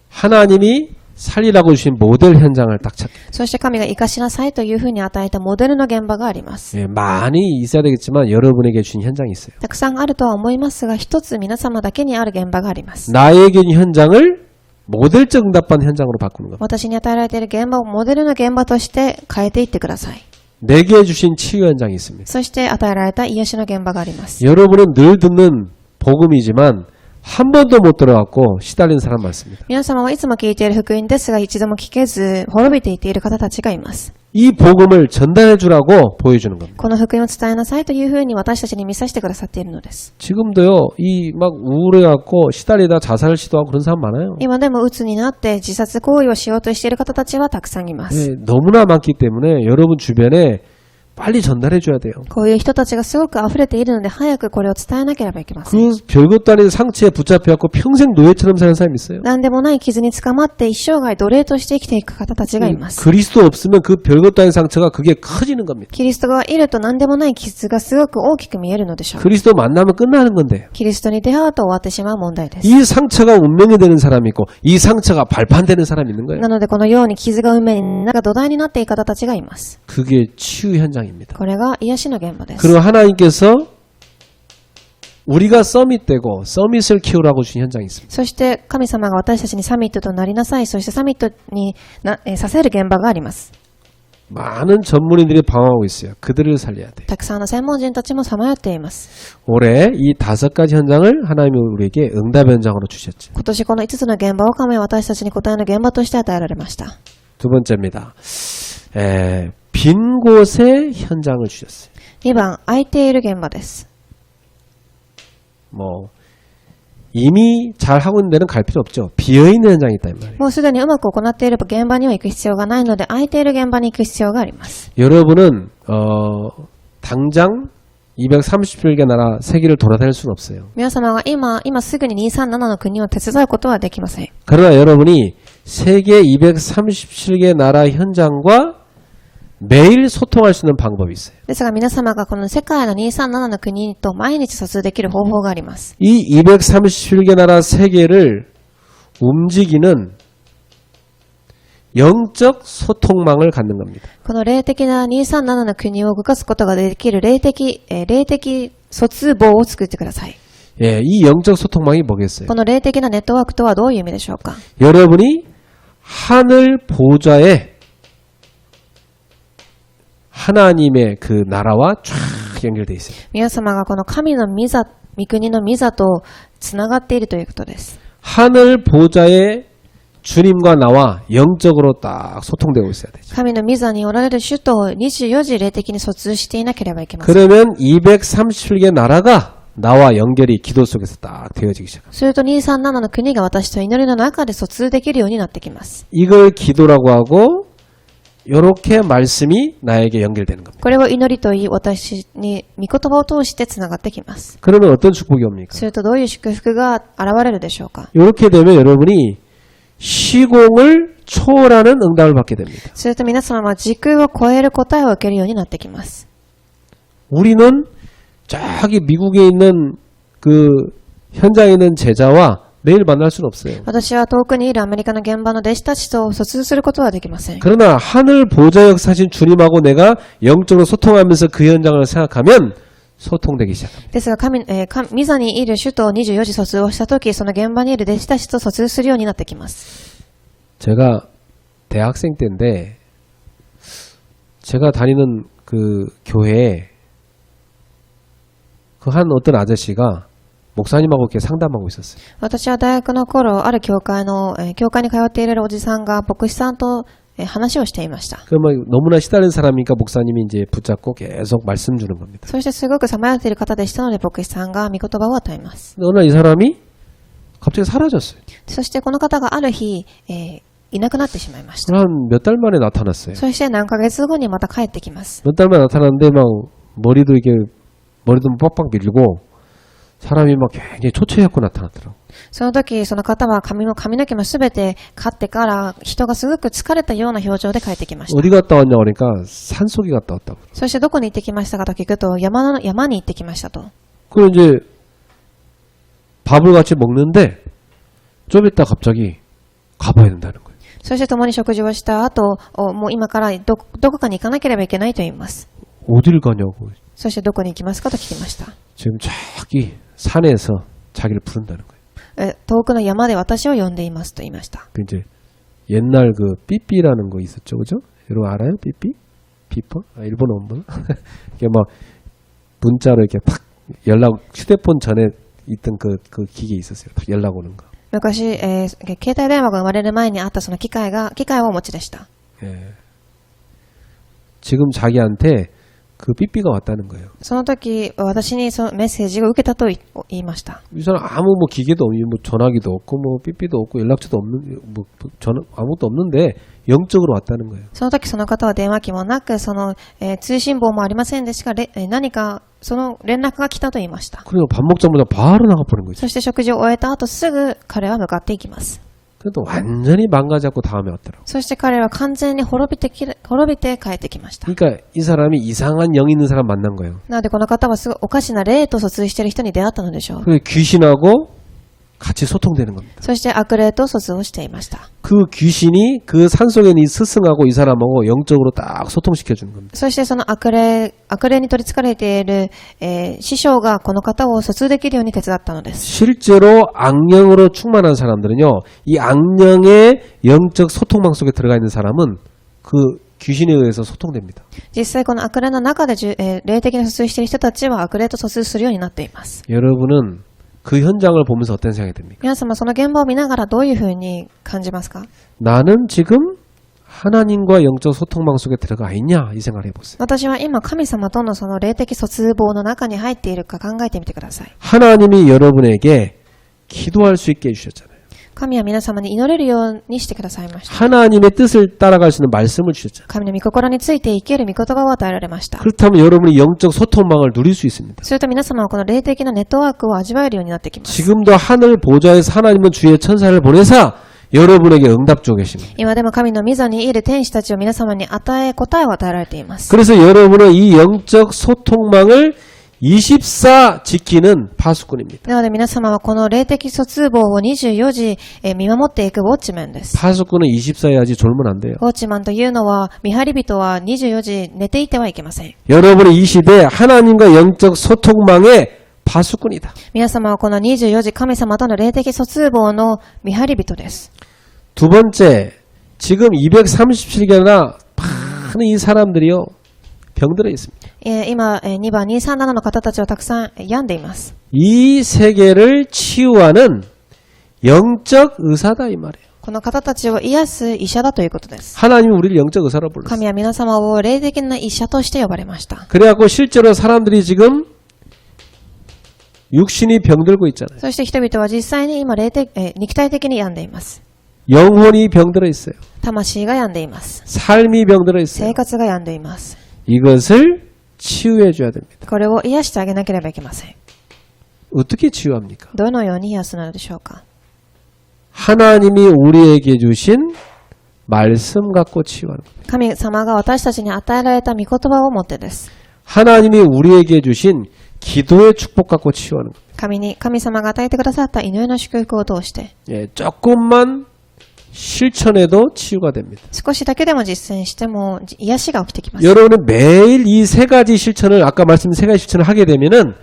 하나님이 살리라고 주신 모델 현장을 딱 찾게. そして神が生かしなさいというふうに与えたモデルの現場があります。 예, 많이 있어야 되겠지만 여러분에게 주신 현장이 있어요. たくさんあるとは思いますが、一つ皆様だけにある現場があります。 나에게 준 현장을 모델적 응답받는 현장으로 바꾸는 겁니다. 私に与えられている現場をモデルの現場として変えていってください。 내게 주신 치유 현장이 있습니다. そして与えられた癒しの現場があります。 여러분은 늘 듣는 복음이지만 한 번도 못 들어갖고 시달리는 사람 많습니다. 皆様はいつも聞いている福音ですが、一度も聞けず滅びていっている方たちがいます。 이 복음을 전달해 주라고 보여주는 겁니다. この福音を伝えなさいというふうに私たちに見させてくださっているのです。 지금도요, 이 막 우울해갖고 시달리다 자살을 시도하고 그런 사람 많아요. 今でも鬱になって自殺行為をしようとしている方たちはたくさんいます。 예, 너무나 많기 때문에 여러분 주변에 빨리 전달해 줘야 돼요. こういう人たちがすごく溢れているので早くこれを伝えなければいけません。 그 별것도 아닌 상처에 붙잡혀갖고 평생 노예처럼 사는 사람이 있어요. 何でもない傷に捕まって一生涯奴隷として生きていく方たちがいます。 그리스도 없으면 그 별것도 아닌 상처가 그게 커지는 겁니다. キリストがいると何でもない傷がすごく大きく見えるのでしょう。 그리스도 만나면 끝나는 건데 キリストに出会うと終わってしまう問題です。 이 상처가 운명이 되는 사람이 있고 이 상처가 발판되는 사람이 있는 거예요. なのでこのように傷が運命に土台になっていく方たちがいます。 그게 치유 현장입니다. これが癒しの現場です。 그리고 하나님께서 우리가 서밋되고 서밋을 키우라고 주신 현장이 있습니다. そして神様が私たちにサミットとなりなさい。そしてサミットにさせる現場があります。 많은 전문인들이 방황하고 있어요. 그들을 살려야 돼요. たくさんの専門人たちもさまよっています。 올해 이 5가지 현장을 하나님이 우리에게 응답 현장으로 주셨죠. 今年この5つの現場を神は私たちに答えの現場として与えられました。두 번째입니다. 빈 곳에 현장을 주셨어요. 2番、空いている現場です。 뭐 이미 잘 하고 있는 데는 갈 필요 없죠. 비어 있는 현장이 있다 이 말이에요. もうすでにうまく行っていれば現場には行く必要がないので、空いている現場に行く必要があります。 여러분은 당장 230필기 나라 세계를 돌아다닐 수는 없어요. 皆様が今すぐに237の国を手伝うことはできません。 그러나 여러분이 세계 237개 나라 현장과 매일 소통할 수 있는 방법이 있어요. ですが皆様がこの世界の237の国と毎日疎通できる方法があります。 이 237개 나라 세계를 움직이는 영적 소통망을 갖는 겁니다. この霊的な237の国を動かすことができる霊的疎通網を作ってください。 예, 이 영적 소통망이 뭐겠어요? この霊的なネットワークとはどういう意味でしょうか。 여러분이 하늘 보좌에 하나님의 그 나라와 쫙 연결되어 있어요. 皆様がこの神の御国の御座とつながっているということです。 하늘 보좌에 주님과 나와 영적으로 딱 소통되고 있어야 되죠. 神の御座におられる主と24時霊的に疎通していなければいけません。 그러면 237개 나라가 나와 연결이 기도 속에서 딱 되어지기 시작합니다. すると237の国が私と祈りの中で疎通できるようになってきます。 이걸 기도라고 하고 이렇게 말씀이 나에게 연결되는 겁니다. これを祈りと言い、私に御言葉を通してつながってきます。 그러면 어떤 축복이 옵니까? するとどういう祝福が現れるでしょうか。 이렇게 되면 여러분이 시공을 초월하는 응답을 받게 됩니다. すると皆様は時空を超える答えを受けるようになってきます。 우리는 저기 미국에 있는 그 현장에 있는 제자와 매일 만날 수는 없어요. 私は遠くにいるアメリカの現場の弟子たちと疎通することはできません。 그러나 하늘 보좌 역사신 주님하고 내가 영적으로 소통하면서 그 현장을 생각하면 소통되기 시작합니다. ですが御座にいる主と24時疎通をしたとき、その現場にいる弟子たちと疎通するようになってきます。 제가 대학생 때인데 제가 다니는 그 교회에 그 한 어떤 아저씨가 목사님하고 이렇게 상담하고 있었어요. 私は大学の頃、ある教会に通っているおじさんが牧師さんと話をしていました。 그러면 너무나 시달린 사람이니까 목사님이 이제 붙잡고 계속 말씀 주는 겁니다. そしてすごくさまよっている方でしたので、牧師さんが御言葉を与えます。 근데 어느 날 이 사람이 갑자기 사라졌어요. そしてこの方がある日、いなくなってしまいました。 한 몇 달 만에 나타났어요. そして何ヶ月後にまた帰ってきます。 몇 달 만에 나타났는데 막 머리도 빡빡 밀고 사람이 막 굉장히 초췌해갖고 나타났더라고. その時、その方は髪の毛もすべて刈ってから、人がすごく疲れたような表情で帰ってきました。 어디 갔다 왔냐 그러니까 산속에 갔다 왔다고. そしてどこに行ってきましたかと聞くと、山に行ってきましたと。 그리고 이제 밥을 같이 먹는데 좀 이따 갑자기 가봐야 된다는 거예요. そして共に食事をした後、もう今からどこかに行かなければいけないと言います。 어딜 가냐고. そしてどこに行きますかと聞きました。 지금 저기 산에서 자기를 부른다는 거예요. 遠くの山で私を呼んでいますと言いました。 그 이제 옛날 그 삐삐라는 거 있었죠, 그죠? 여러분 알아요? 삐삐? 비퍼? 일본어 뭐? 이게 막 문자로 이렇게 탁 휴대폰 전에 있던 그 기계 있었어요. 탁 연락 오는 거. 昔、携帯電話が生まれる前にあったその機械をお持ちでした。 예. 지금 자기한테 그 삐삐가 왔다는 거예요. その時、私にそのメッセージを受けたと言いました。 이 사람 아무 뭐 기계도 없고 뭐 전화기도 없고 뭐 삐삐도 없고 연락처도 없는 뭐 아무것도 없는데 영적으로 왔다는 거예요. その時その方は電話機もなく、通信簿もありませんでしたが、何かその連絡が来たと言いました。 그리고 밥 먹자마자 바로 나가버린 거죠. そして食事を終えた後すぐ彼は向かっていきます。 그래도 완전히 망가졌고 다음에 왔더라고. そして彼は完全に滅びて帰ってきました。 그러니까 이 사람이 이상한 영이 있는 사람 만난 거예요. なのでこの方はすごいおかしな霊と疎通している人に出会ったのでしょう。 그 귀신하고 같이 소통되는 겁니다. そして悪霊と疎通をしていました。 그 귀신이 그 산속에 있는 이 스승하고 이 사람하고 영적으로 딱 소통시켜 주는 겁니다. そしてその悪霊に取り憑かれている、師匠がこの方を疎通できるように手伝ったのです。 실제로 악령으로 충만한 사람들은요, 이 악령의 영적 소통망 속에 들어가 있는 사람은 그 귀신에 의해서 소통됩니다. 実際この悪霊の中で、霊的に疎通している人たちは悪霊と疎通するようになっています。 여러분은 그 현장을 보면서 어떤 생각이 듭니까? 皆様その現場を見ながらどういうふうに感じますか？ 나는 지금 하나님과 영적 소통망 속에 들어가 있냐 이 생각을 해보세요. 私は今神様とのその霊的疎通網の中に入っているか考えてみてください。 하나님이 여러분에게 기도할 수 있게 해주셨잖아요. 神は皆様に祈れるようにしてくださいました。 하나님의 뜻을 따라갈 수 있는 말씀을 주셨잖아요. 神の御心について生きる御言葉を与えられました。 그렇다면 여러분이 영적 소통망을 누릴 수 있습니다. すると皆様はこの霊的なネットワークを味わえるようになってきます。 지금도 하늘 보좌에서 하나님은 주의 천사를 보내사 여러분에게 응답 주고 계십니다. 今でも神の御座にいる天使たちを皆様に答えを与えられています。 그래서 여러분은 이 영적 소통망을 24 지키는 파수꾼입니다. なので皆様はこの霊的疎通網を24時見守っていくウォッチマンです。 파수꾼은 24 해야지 졸면 안 돼요. ウォッチマンというのは見張り人は24時寝ていてはいけません。 여러분의 이 시대 하나님과 영적 소통망의 파수꾼이다. 皆様はこの24時神様との霊的疎通網の見張り人です。 두 번째, 지금 237개나 많은 이 사람들이요 병들어 있습니다. 今、2番237の方たちはたくさん病んでいます。 이 세계를 치유하는 영적 의사다 이 말이에요. この方たちを癒す医者だということです。 하나님이 우리를 영적 의사로 불렀어요. 神は皆様を霊的な医者として呼ばれました。 그래갖고 실제로 사람들이 지금 육신이 병들고 있잖아요. そして人々は実際に今肉体的に病んでいます。 영혼이 병들어 있어요. 魂が病んでいます。 삶이 병들어 있어요. 生活が病んでいます。 이것을 치유해 줘야 됩니다. これを癒してあげなければいけません。 어떻게 치유합니까? どのように癒すのでしょうか。 하나님이 우리에게 주신 말씀 갖고 치유하는 겁니다. 神様が私たちに与えられた御言葉をもってです。 하나님이 우리에게 주신 기도의 축복 갖고 치유하는 겁니다. 神様が与えてくださった祈りの祝福を通して、 예, 조금만 실천해도 치유가 됩니다. 少しだけでも実践しても癒しが起きてきます。 여러분은 매일 이 세 가지 실천을 아까 말씀드린 세 가지 실천을 하게 되면은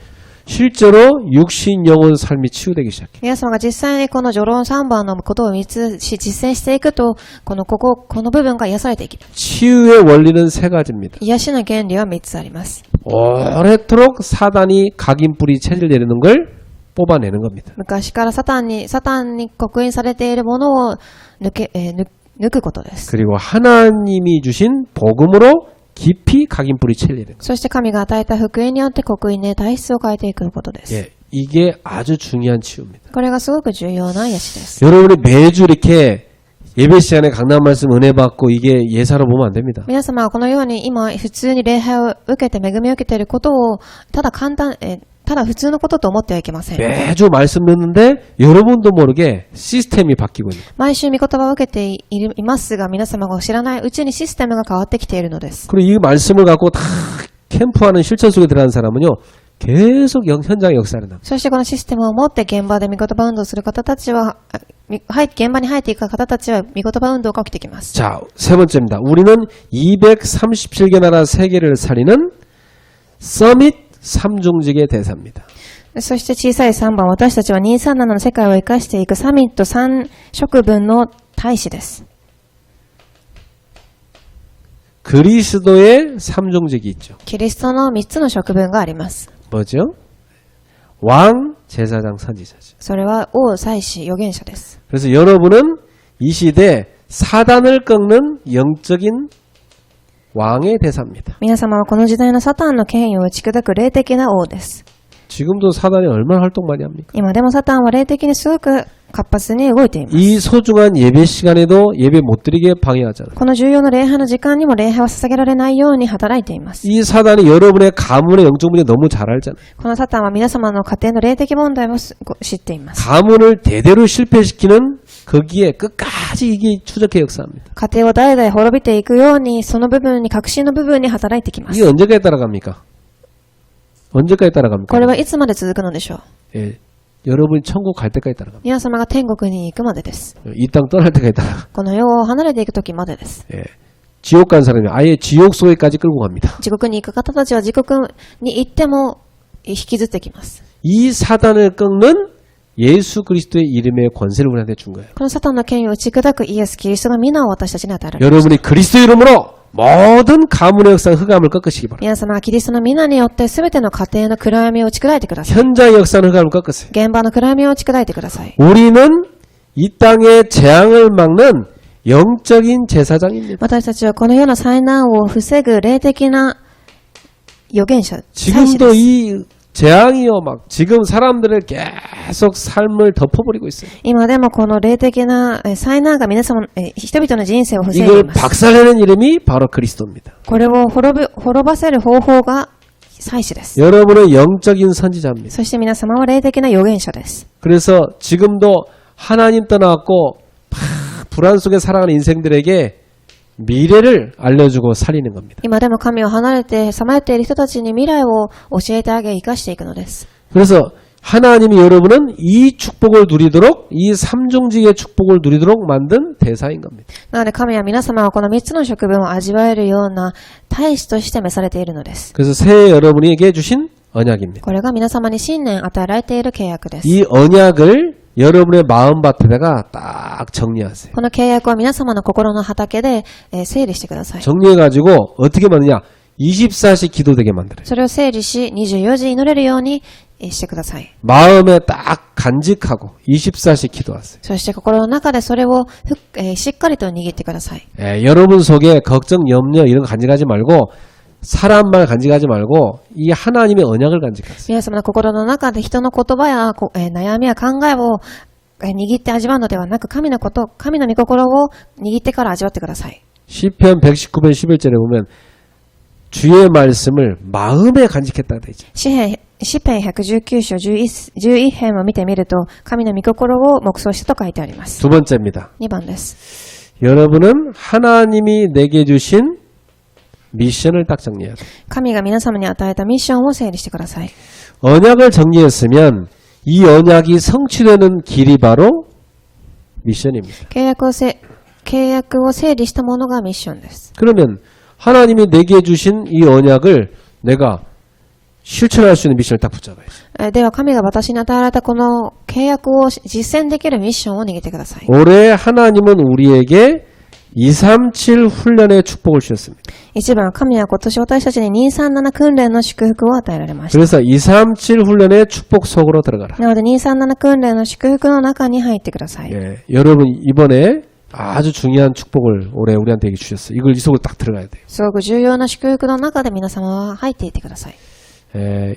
실제로 육신, 영혼, 삶이 치유되기 시작해요. 皆様が実際にこの序論3番のことを3つ実践していくと、この部分が癒されていきます。 치유의 원리는 세 가지입니다. 癒しの原理は3つあります。 오래도록 사단이 각인뿌리 체질 내리는 걸 뽑아내는 겁니다. 昔からサタンに刻印されているものを抜くことです。 그리고 하나님이 주신 복음으로 깊이 각인뿌리 체질 내리는 겁니다. そして神が与えた福音によって刻印で体質を変えていくことです。 예, 이게 아주 중요한 치유입니다. これがすごく重要な癒しです。 여러분이 매주 이렇게 예배 시간에 강단 말씀 은혜 받고 이게 예사로 보면 안 됩니다. 皆様はこのように今普通に礼拝を受けて恵みを受けていることをただ普通のことと思ってはいけません。 매주 말씀 듣는데 여러분도 모르게 시스템이 바뀌고 있는 거예요. 毎週御言葉を受けていますが、皆様が知らないうちにシステムが変わってきているのです。 그리고 이 말씀을 갖고 다 캠프하는 실천 속에 들어간 사람은요. 계속 현장의 역사를 납니다. そしてこのシステムを持って現場で御言葉運動する方たちは、現場に入っていく方たちは御言葉運動が起きてきます。 자, 세 번째입니다. 우리는 237개 나라 세계를 살리는 서밋 3중직의 대사입니다. そして小さい3番、私たちは237の世界を生かしていくサミット3職分の大使です。 그리스도의 3중직이 있죠. キリストの3つの職分があります。 뭐죠? 왕, 제사장, 선지자죠. それは王、祭司、預言者です。 그래서 여러분은 이 시대 사단을 꺾는 영적인 왕의 대사입니다. 皆様はこの時代のサタンの権威を打ち砕く霊的な王です。 지금도 사단이 얼마나 활동 많이 합니까? 今でもサタンは霊的にすごく活発に動いています。 이 소중한 예배 시간에도 예배 못 드리게 방해하잖아요. この重要な礼拝の時間にも礼拝を捧げられないように働いています。 이 사단이 여러분의 가문의 영적 문제 너무 잘 알잖아요. このサタンは皆様の家庭の霊的問題を知っています。 가문을 대대로 실패시키는 거기에 끝까지 이게 추적해 역사합니다. 家庭を代々滅びていくように、その部分に、核心の部分に働いてきます。 이게 언제까지 따라갑니까? 언제까지 따라갑니까? これはいつまで続くのでしょう。 예, 여러분이 천국 갈 때까지 따라갑니다. 皆様が天国に行くまでです。 이 땅 떠날 때까지 따라가. この世を離れていく時までです。 예, 지옥 간 사람이 아예 지옥 속에까지 끌고 갑니다. 地獄に行く方たちは地獄に行っても引きずってきます。 이 사단을 꺾는 예수 그리스도의 이름의 권세를 우리한테 준 거예요. このサタンの権威を打ち砕くイエス・キリストの皆を私たちに与えられます。 여러분이 그리스도 이름으로 모든 가문의 역사 흑암을 꺾으시기 바랍니다. 皆様がキリストの皆によって全ての家庭の暗闇を打ち砕いてください。 현장의 역사는 흑암을 꺾으세요. 現場の暗闇を打ち砕いてください。 우리는 이 땅의 재앙을 막는 영적인 제사장입니다. 私たちはこの世の災難を防ぐ霊的な預言者、祭司 지금도 です。 이 재앙이요, 막 지금 사람들을 계속 삶을 덮어버리고 있어요. 今でもこの霊的な災難が皆様、人々の人生を防いでい 이걸 ます。 박살내는 이름이 바로 그리스도입니다. これを滅ばせる方法が祭司です。 여러분은 영적인 선지자입니다. そして皆様は霊的な預言者です。 그래서 지금도 하나님 떠나갖고 막 불안 속에 살아가는 인생들에게 미래를 알려주고 살리는 겁니다. 今でも神を離れてさまよっている人たちに未来を教えてあげ、生かしていくのです。 그래서 하나님이 여러분은 이 축복을 누리도록 이 삼종직의 축복을 누리도록 만든 대사인 겁니다. なので神は皆様はこの3つの食分を味わえるような大使として召されているのです。 그래서 새해 여러분에게 주신 언약입니다. これが皆様に新年与えられている契約です。 이 언약을 여러분의 마음밭에다가 딱 정리하세요. この契約は皆様の心の畑で整理してください。 정리해가지고 어떻게 만드냐? 24시 기도되게 만들어요. それを整理し24時祈れるようにしてください。 마음에 딱 간직하고 24시 기도하세요. そして心の中でそれをしっかりと握ってください。 여러분 속에 걱정, 염려 이런 거 간직하지 말고 사람 말 간직하지 말고 이 하나님의 언약을 간직하세요. 皆様の心の中で人の言葉や悩みや考えを握って味わうのではなく、神のこと、神の御心を握ってから味わってください。 시편 119편 11절에 보면 주의 말씀을 마음에 간직했다고 되어 있죠. 詩編119章11編を見てみると、神の御心を黙想したと書いてあります。 두 번째입니다. 2番です。 여러분은 하나님이 내게 주신 미션을 딱 정리해야 돼요. 神が皆様に与えたミッションを整理してください。 언약을 정리했으면 이 언약이 성취되는 길이 바로 미션입니다. 契約を整理したものがミッションです。 그러면 하나님이 내게 주신 이 언약을 내가 실천할 수 있는 미션을 딱 붙잡아야죠. では神が私に与えられたこの契約を実践できるミッションを握ってください。 올해 하나님은 우리에게 237 훈련의 축복을 주셨습니다. 1番、神は今年私たちに237訓練の祝福を与えられました。 그래서 237 훈련의 축복 속으로 들어가라. なので237訓練の祝福の中に入ってください。 예, 여러분 이번에 아주 중요한 축복을 올해 우리한테 주셨어요. 이걸 이 속으로 딱 들어가야 돼요. すごく重要な祝福の中で皆様は入っていってください。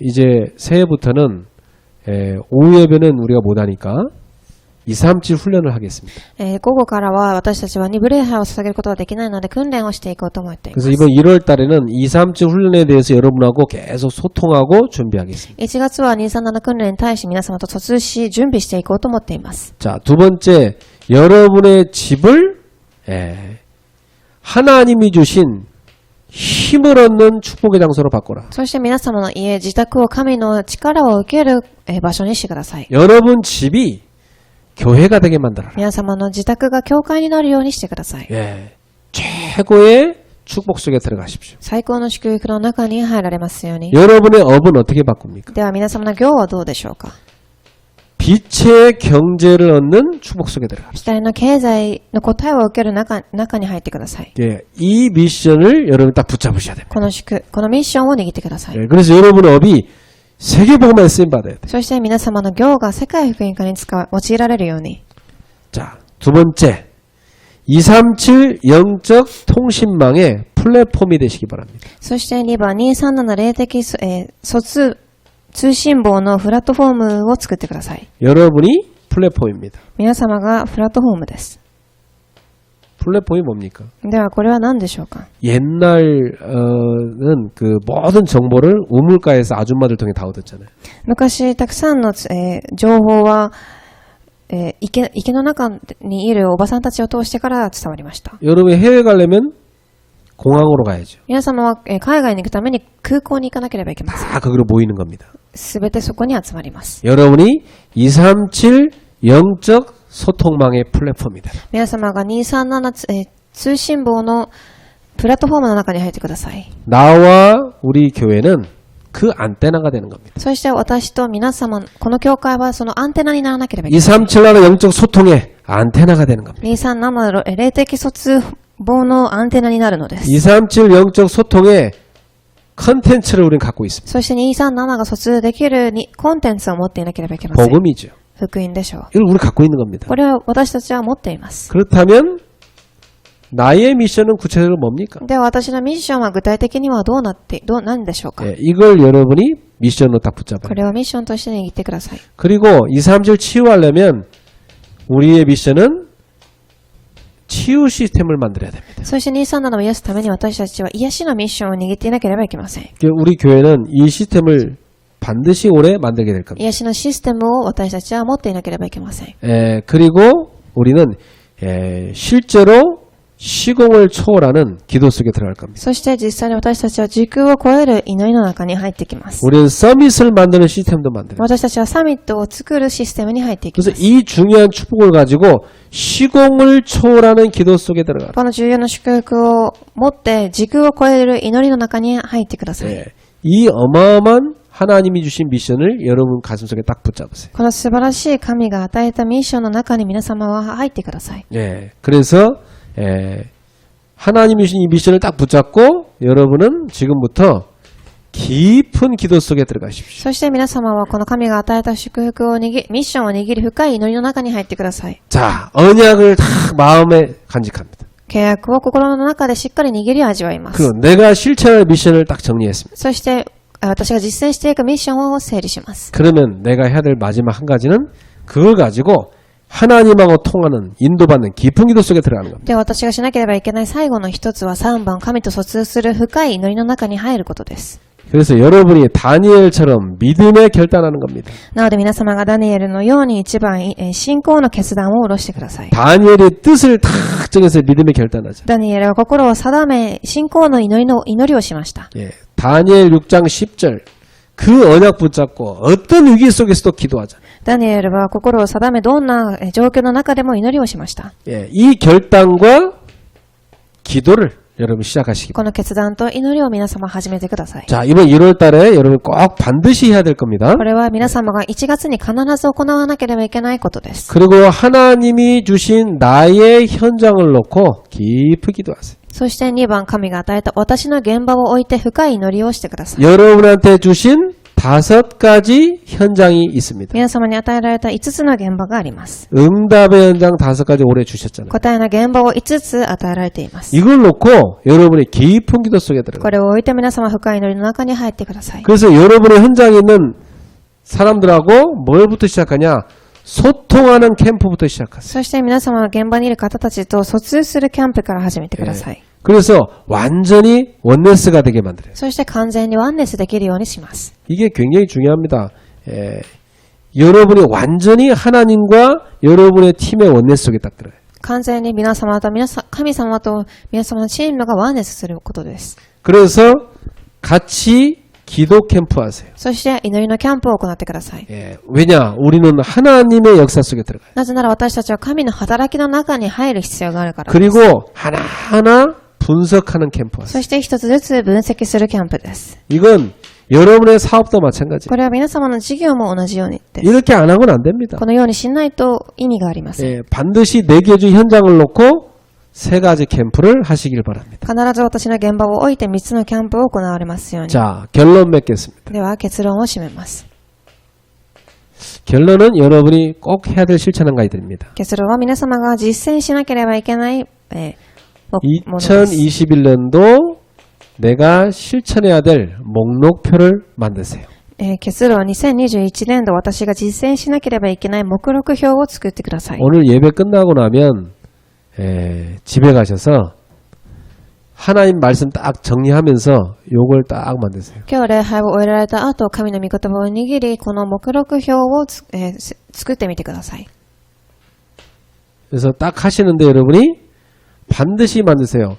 이제 새해부터는 오후 예배는 우리가 못하니까 237 훈련을 하겠습니다. 午後からは私たちは2部礼拝を捧げることができないので訓練をしていこうと思っていま 그래서 す。 이번 1월 달에는 237 훈련에 대해서 여러분하고 계속 소통하고 준비하겠습니다. 1月は237訓練に対し皆様と疎通し準備していこうと思っています。 자, 두 번째, 여러분의 집을 하나님이 주신 힘을 얻는 축복의 장소로 바꿔라. そして皆様の家、自宅を神の力を受ける場所にしてください。 여러분 집이 교회가 되게 만들어라. 皆様の自宅が教会になるようにしてください。 최고의 축복 속에 들어가십시오. 最高の祝福の中に入られますように。 여러분의 업은 어떻게 바꿉니까? では皆様の業はどうでしょうか。 빛의 경제를 얻는 축복 속에 들어가. 光の経済の答えを受ける中に入ってください。 이 미션을 여러분 딱 붙잡으셔야 됩니다. このミッションを握ってください。 그래서 여러분의 업이 세계복음에 쓰임 받아야 돼요. そして皆様の業が世界福音化に用いられるように。 자, 두 번째. 237 영적 통신망의 플랫폼이 되시기 바랍니다. そして2番、237霊的、通信網のプラットフォームを作ってください。 여러분이 플랫폼입니다. 皆様がプラットフォームです。 플랫폼이 뭡니까? ではこれは何でしょうか。 옛날은 그 모든 정보를 우물가에서 아줌마들 통해 다 얻었잖아요. 昔たくさんの、情報は、池の中にいるおばさんたちを通してから伝わりました。 여러분이 해외 가려면 공항으로 가야죠. 皆様は、海外に行くために空港に行かなければいけません。 다 거기로 모이는 겁니다. すべてそこに集まります。 여러분이 237 영적 소통망의 플랫폼이다. 皆様が237、通信網のプラットフォームの中に入ってください。 나와 우리 교회는 그 안테나가 되는 겁니다. そして私と皆様、この教会はそのアンテナにならなければいけない。 237의 영적 소통의 안테나가 되는 겁니다. 237の霊的疎通網のアンテナになるのです。 237 영적 소통의 컨텐츠를 우리는 갖고 있습니다. そして237が疎通できるコンテンツを持っていなければいけません。 복음이죠. 福音でしょう。 이걸 우리 갖고 있는 겁니다. これは私たちは持っています。 그렇다면 나의 미션은 구체적으로 뭡니까? では私のミッションは具体的には何でしょうか。 예, 이걸 여러분이 미션으로 딱 こ 붙잡아요. れをミッションとして握ってください。 그리고 이 사람들 치유하려면 우리의 미션은 치유 시스템을 만들어야 됩니다. そして237を癒すために私たちは癒しのミッションを握っていなければいけません。 우리 교회는 이 시스템을 반드시 올해 만들게 될 겁니다. 癒しのシステムを私たちは持っていなければいけません。 그리고 우리는 실제로 시공을 초월하는 기도 속에 들어갈 겁니다. そして実際に私たちは時空を超える祈りの中に入ってきます。 우리는 서밋을 만드는 시스템도 만들어요. 私たちはサミットを作るシステムに入っていきま 그래서 す。 이 중요한 축복을 가지고 시공을 초월하는 기도 속에 들어가요. この重要な祝福を持って時空を超える祈りの中に入ってください。 이 어마어마한 하나님이 주신 미션을 여러분 가슴속에 딱 붙잡으세요. この素晴らしい神が与えたミッションの中に皆様は入ってください。 그래서 하나님이 주신 이 미션을 딱 붙잡고 여러분은 지금부터 깊은 기도 속에 들어가십시오. そして皆様はこの神が与えた祝福をミッションを握り深い祈りの中に入ってください。 자, 언약을 다 마음에 간직합니다. 契約を心の中でしっかり握り味わいます。 그리고 내가 실천할 미션을 딱 정리했습니다. そして私が実践していくミッションを整理します。 그러면 내가 해야 될 마지막 한 가지는 그걸 가지고 하나님하고 통하는 인도받는 깊은 기도 속에 들어가는 겁니다. で、私がしなければいけない最後の一つは3番、神と疎通する深い祈りの中に入ることです。 그래서 여러분이 다니엘처럼 믿음에 결단하는 겁니다. なので皆様がダニエルのように一番信仰の決断を下ろしてください。 다니엘의 뜻을 딱 정해서 믿음에 결단하죠. ダニエルは心を定め、信仰の祈りをしました。 다니엘 6장 10절 그 언약 붙잡고 어떤 위기 속에서도 기도하잖아요. ダニエルは心を定め、どんな状況の中でも祈りをしました。 이 결단과 기도를 여러분 시작하시기 この決断と祈りを皆様始めてください。 자, 이번 1월 달에 여러분 꼭 반드시 해야 될 겁니다. これは皆様が1月に必ず行わなければいけないことです。 그리고 하나님이 주신 나의 현장을 놓고 깊이 기도하세요. そして2番、神が与えた私の現場を置いて深い祈りをしてください。 여러분한테 주신 5가지 현장이 있습니다. 皆様に与えられた5つの現場があります。 응답의 현장 5가지 올해 주셨잖아요. 答えの現場を5つ与えられています。 이걸 놓고 여러분의 깊은 기도 속에 こ 들어가요. れを置いて皆様深い祈りの中に入ってください。 그래서 여러분의 현장에 있는 사람들하고 뭘부터 시작하냐? 소통하는 캠프부터 시작하세요. そして皆様の現場にいる方たちと疎通するキャンプから始めてください。 그래서 완전히 원네스가 되게 만들어요. そして完全にワンネスできるようにします。 이게 굉장히 중요합니다. 여러분이 완전히 하나님과 여러분의 팀의 원네스 속에 딱 들어요. 完全に皆様と神様と皆様のチームがワンネスすることです。 그래서 같이 기도 캠프 하세요. そして祈りのキャンプを行ってください。 왜냐? 우리는 하나님의 역사 속에 들어가요. なぜなら私たちは神の働きの中に入る必要があるからです。 그리고 하나하나 분석하는 캠프 하세요. そして一つずつ分析するキャンプです。 이건 여러분의 사업도 마찬가지예요. これは皆様の事業も同じようにです。 이렇게 안 하고는 안 됩니다. このようにしないと意味がありません。 반드시 4개 주 현장을 놓고 3가지 캠프를 하시길 바랍니다. 必ず私の現場を置いて3つのキャンプを行われますように。 자, 결론 맺겠습니다. では結論を締めます。 결론은 여러분이 꼭 해야 될 실천 한 가지 드립니다. 結論は皆様が実践しなければいけないものです。 2021년도 내가 실천해야 될 목록표를 만드세요. 結論は2021年度私が実践しなければいけない目録表を作ってください。 오늘 예배 끝나고 나면 집에 가셔서 하나님 말씀 딱 정리하면서 요걸 딱 만드세요. 今日礼拝を終えられた後、神の御言葉を握り、この目録表を作ってみてください。 그래서 딱 하시는데 여러분이 반드시 만드세요.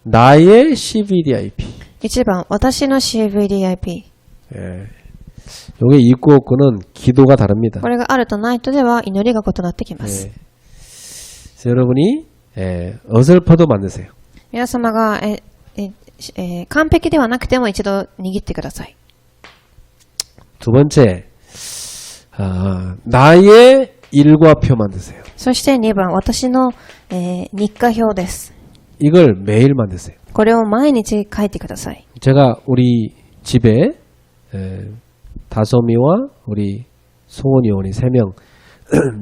나의 CVDIP. 1番、私の CVDIP。 요게 있고 없고는 기도가 다릅니다. これがあるとないとでは祈りが異なってきます。 그래서 여러분이 어설퍼도 만드세요. 皆様が完璧ではなくても一度握ってください。 두 번째, 나의 일과표 만드세요. そして2番、私の日課表です。 이걸 매일 만드세요. これを毎日書いてください。 제가 우리 집에 다솜이와 우리 송원이 어머니 3명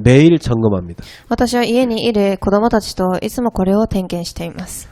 매일 점검합니다. 私は家にいる子供たちといつもこれを点検しています。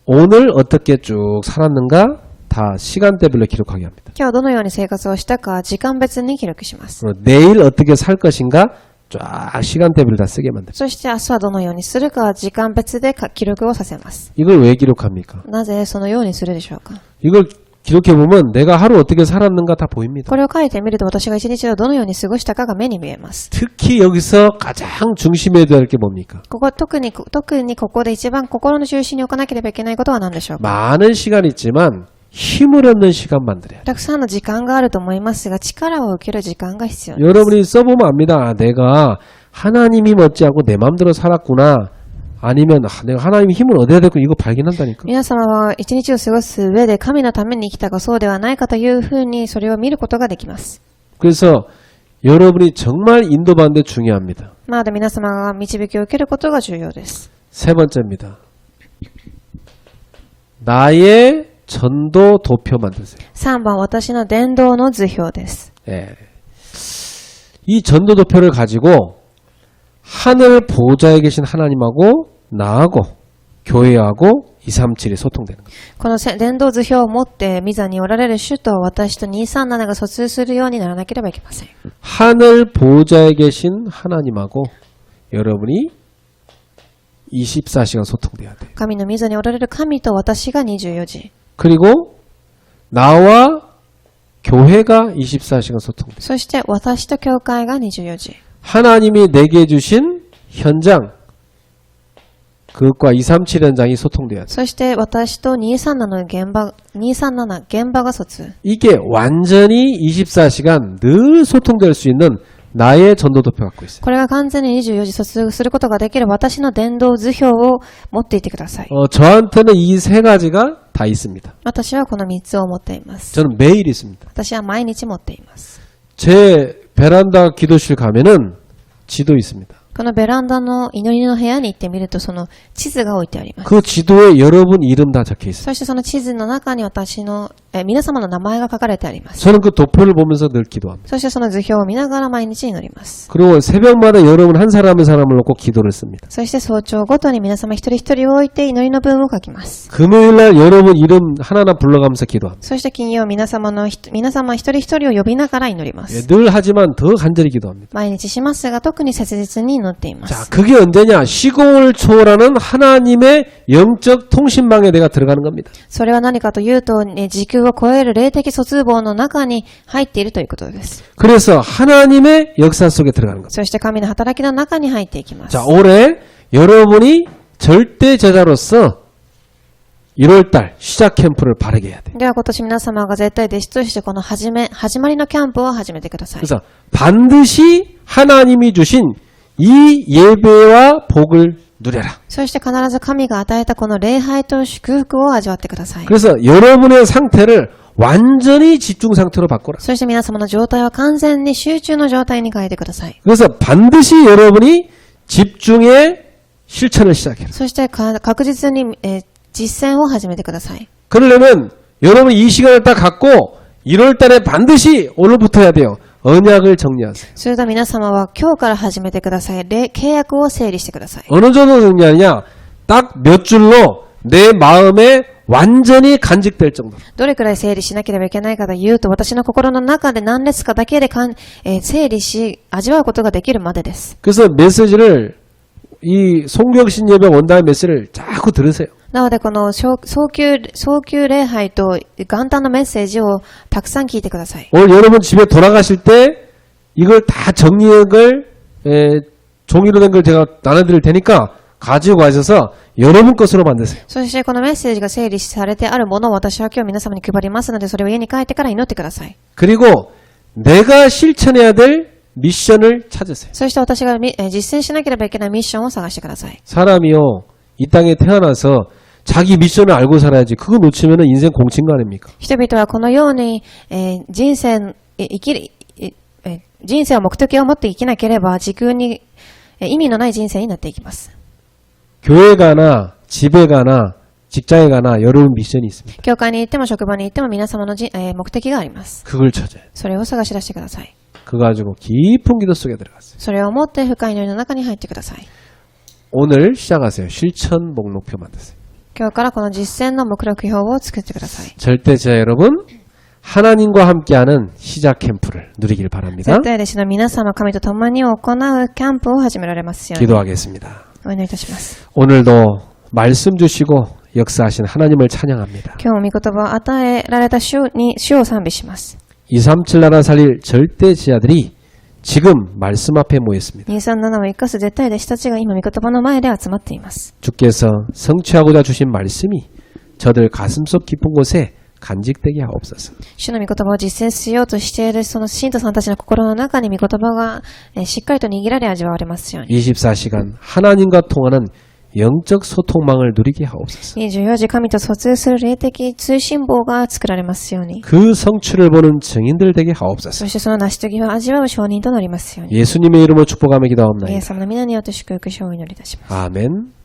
오늘 어떻게 쭉 살았는가 다 시간대별로 기록하게 합니다. 今日どのように生活をしたか時間別に記録します。 그리고 내일 어떻게 살 것인가 쫙 시간대별로 다 쓰게 만듭니다. そして明日はどのようにするか時間別で記録をさせます。 이걸 왜 기록합니까? なぜそのようにするでしょうか。 이걸 기록해보면 내가 하루 어떻게 살았는가 다 보입니다. これを書いてみると私が一日をどのように過ごしたかが目に見えます。 특히 여기서 가장 중심해야 될 게 뭡니까? ここ特にここで一番心の中心に置かなければいけないことは何でしょうか。 많은 시간이 있지만 힘을 얻는 시간 만들어야 돼요. たくさんの時間があると思いますが力を受ける時間が必要です。 여러분이 써보면 압니다. 아, 내가 하나님이 멋지하고 내 마음대로 살았구나. 아니면 내가 하나님의 힘을 얻어야 되고 이거 발견한다니까. 皆様は一日を過ごす上で神のために生きたかそうではないかというふうにそれを見ることができます。 그래서 여러분이 정말 인도받는데 중요합니다. なので皆様が導きを受けることが重要です。 세 번째입니다. 나의 전도 도표 만드세요. 3番、私の伝道の図表です。 예. 이 전도 도표를 가지고 하늘 보좌에 계신 하나님하고 나하고 교회하고 237이 소통되는 거예요. この伝道図表を持って御座におられる主と私と237が疎通するようにならなければいけません。 하늘 보좌에 계신 하나님하고 여러분이 24시간 소통돼야 돼요. 神の御座におられる神と私が24時。 그리고 나와 교회가 24시간 소통돼요. そして私と教会が24時。 하나님이 내게 주신 현장 그것과 237 현장이 소통돼야 돼요. そして私と237現場が疎通。 이게 완전히 24시간 늘 소통될 수 있는 나의 전도도표 갖고 있어요. これが完全に24時疎通することができる私の伝道図表を持っていてください。 저한테는 이 세 가지가 다 있습니다. 私はこの3つを持っています。 저는 매일 있습니다. 私は毎日持っています。 제 베란다 기도실 가면은 지도 있습니다. このベランダの祈りの部屋に行ってみるとその地図が置いてあります。 그 지도에 여러분 이름 다 적혀 있어요. そしてその地図の中に私の皆様の名前が書かれてあります。 저는 그 도표를 보면서 늘 기도합니다. そしてその図表を見ながら毎日祈ります。 그리고 새벽마다 여러분 한 사람 한 사람을 놓고 기도를 씁니다. そして早朝ごとに皆様一人一人を置いて祈りの文を書きます。 금요일날 여러분 이름 하나하나 불러가면서 기도합니다. そして金曜皆様一人一人を呼びながら祈りま 예, す。 늘 하지만 더 간절히 기도합니다. 毎日しますが特に切実に祈っていま 자, す。 그게 언제냐? 시공을 초월하는 하나님의 영적 통신망에 내가 들어가는 겁니다. それは何かというと、時空を超える霊的疎通網の中に入っているということです。 그래서 하나님의 역사 속에 들어가는 겁니다. そして神の働きの中に入っていきます。 자, 올해 여러분이 절대 제자로서 1월달 시작 캠프를 바르게 해야 돼요. では今年皆様が絶対弟子としてこの始まりのキャンプを始めてください。 그래서 반드시 하나님이 주신 이 예배와 복을 누려라. そして必ず神が与えたこの礼拝と祝福を味わってください。 그래서 여러분의 상태를 완전히 집중 상태로 바꿔라. そして皆様の状態を完全に集中の状態に変えてください。 그래서 반드시 여러분이 집중의 실천을 시작해라. そして確実に、実践を始めてください。 그러려면 여러분이 이 시간을 딱 갖고 1월 달에 반드시 오늘부터 해야 돼요. 언약을 정리하세요. それと皆様は今日から始めてください。契約を整理してください。 어느 정도 정리하냐? 딱 몇 줄로 내 마음에 완전히 간직될 정도로. どれくらい整理しなければいけないかというと、私の心の中で何列かだけで整理し、味わうことができるまでです。 그래서 메시지를 이 송경신 예배 원단의 메시지를 자꾸 들으세요. なので、この早急礼拝と元旦のメッセージをたくさん聞いてください。 오늘 여러분 집에 돌아가실 때 이걸 다 정리한 종이로 된 걸 제가 나눠드릴 테니까 가지고 가셔서 여러분 것으로 만드세요. そしてこのメッセージが整理されてあるものを私は今日皆様に配りますので、それを家に帰ってから祈ってください。 그리고 내가 실천해야 될 미션을 찾으세요. そして私が実践しなければいけないミッションを探してください。 사람이요, 이 땅에 태어나서 자기 미션을 알고 살아야지. 그거 놓치면 인생 공친 거 아닙니까? 人々はこのように、人生を目的を持って生きなければ地空に、意味のない人生になっていきます。 교회 가나 집에 가나 직장에 가나 여러분 미션이 있습니다. 教会に行っても職場に行っても皆様の目的があります。 그걸 찾아요. それを探し出してください。 그거 가지고 깊은 기도 속에 들어갔어요. それを持って深い祈りの中に入ってください。 오늘 시작하세요. 실천 목록표 만드세요. 今日からこの実践の目標表を作ってください。 절대자 여러분, 하나님과 함께하는 시작 캠프를 누리길 바랍니다. 絶対弟子の皆様、神と共に行うキャンプを始められますように。 기도하겠습니다. お祈りいたします。 오늘도 말씀 주시고 역사하신 하나님을 찬양합니다. 今日も御言葉を与えられた主を賛美します。 237 나라 살릴 절대지하들이 지금 말씀 앞에 모였습니다. 237を生かす絶対弟子たちが今御言葉の前で集まっています。 주께서 성취하고자 주신 말씀이 저들 가슴속 깊은 곳에 간직되게 하옵소서. 主の御言葉を実践しようとしているその信徒さんたちの心の中に御言葉がしっかりと握られ味わわれますように。 24시간 하나님과 통하는 영적 소통망을 누리게 하옵소서. 24時神と疎通する霊的通信網が作られますように。 그 성취를 보는 증인들 되게 하옵소서. そしてその成し遂げを味わう証人となりますように。 예수님의 이름으로 축복하며 イエ 기도하옵나이다. ス様の皆によって祝福しをお祈りいたします。 아멘.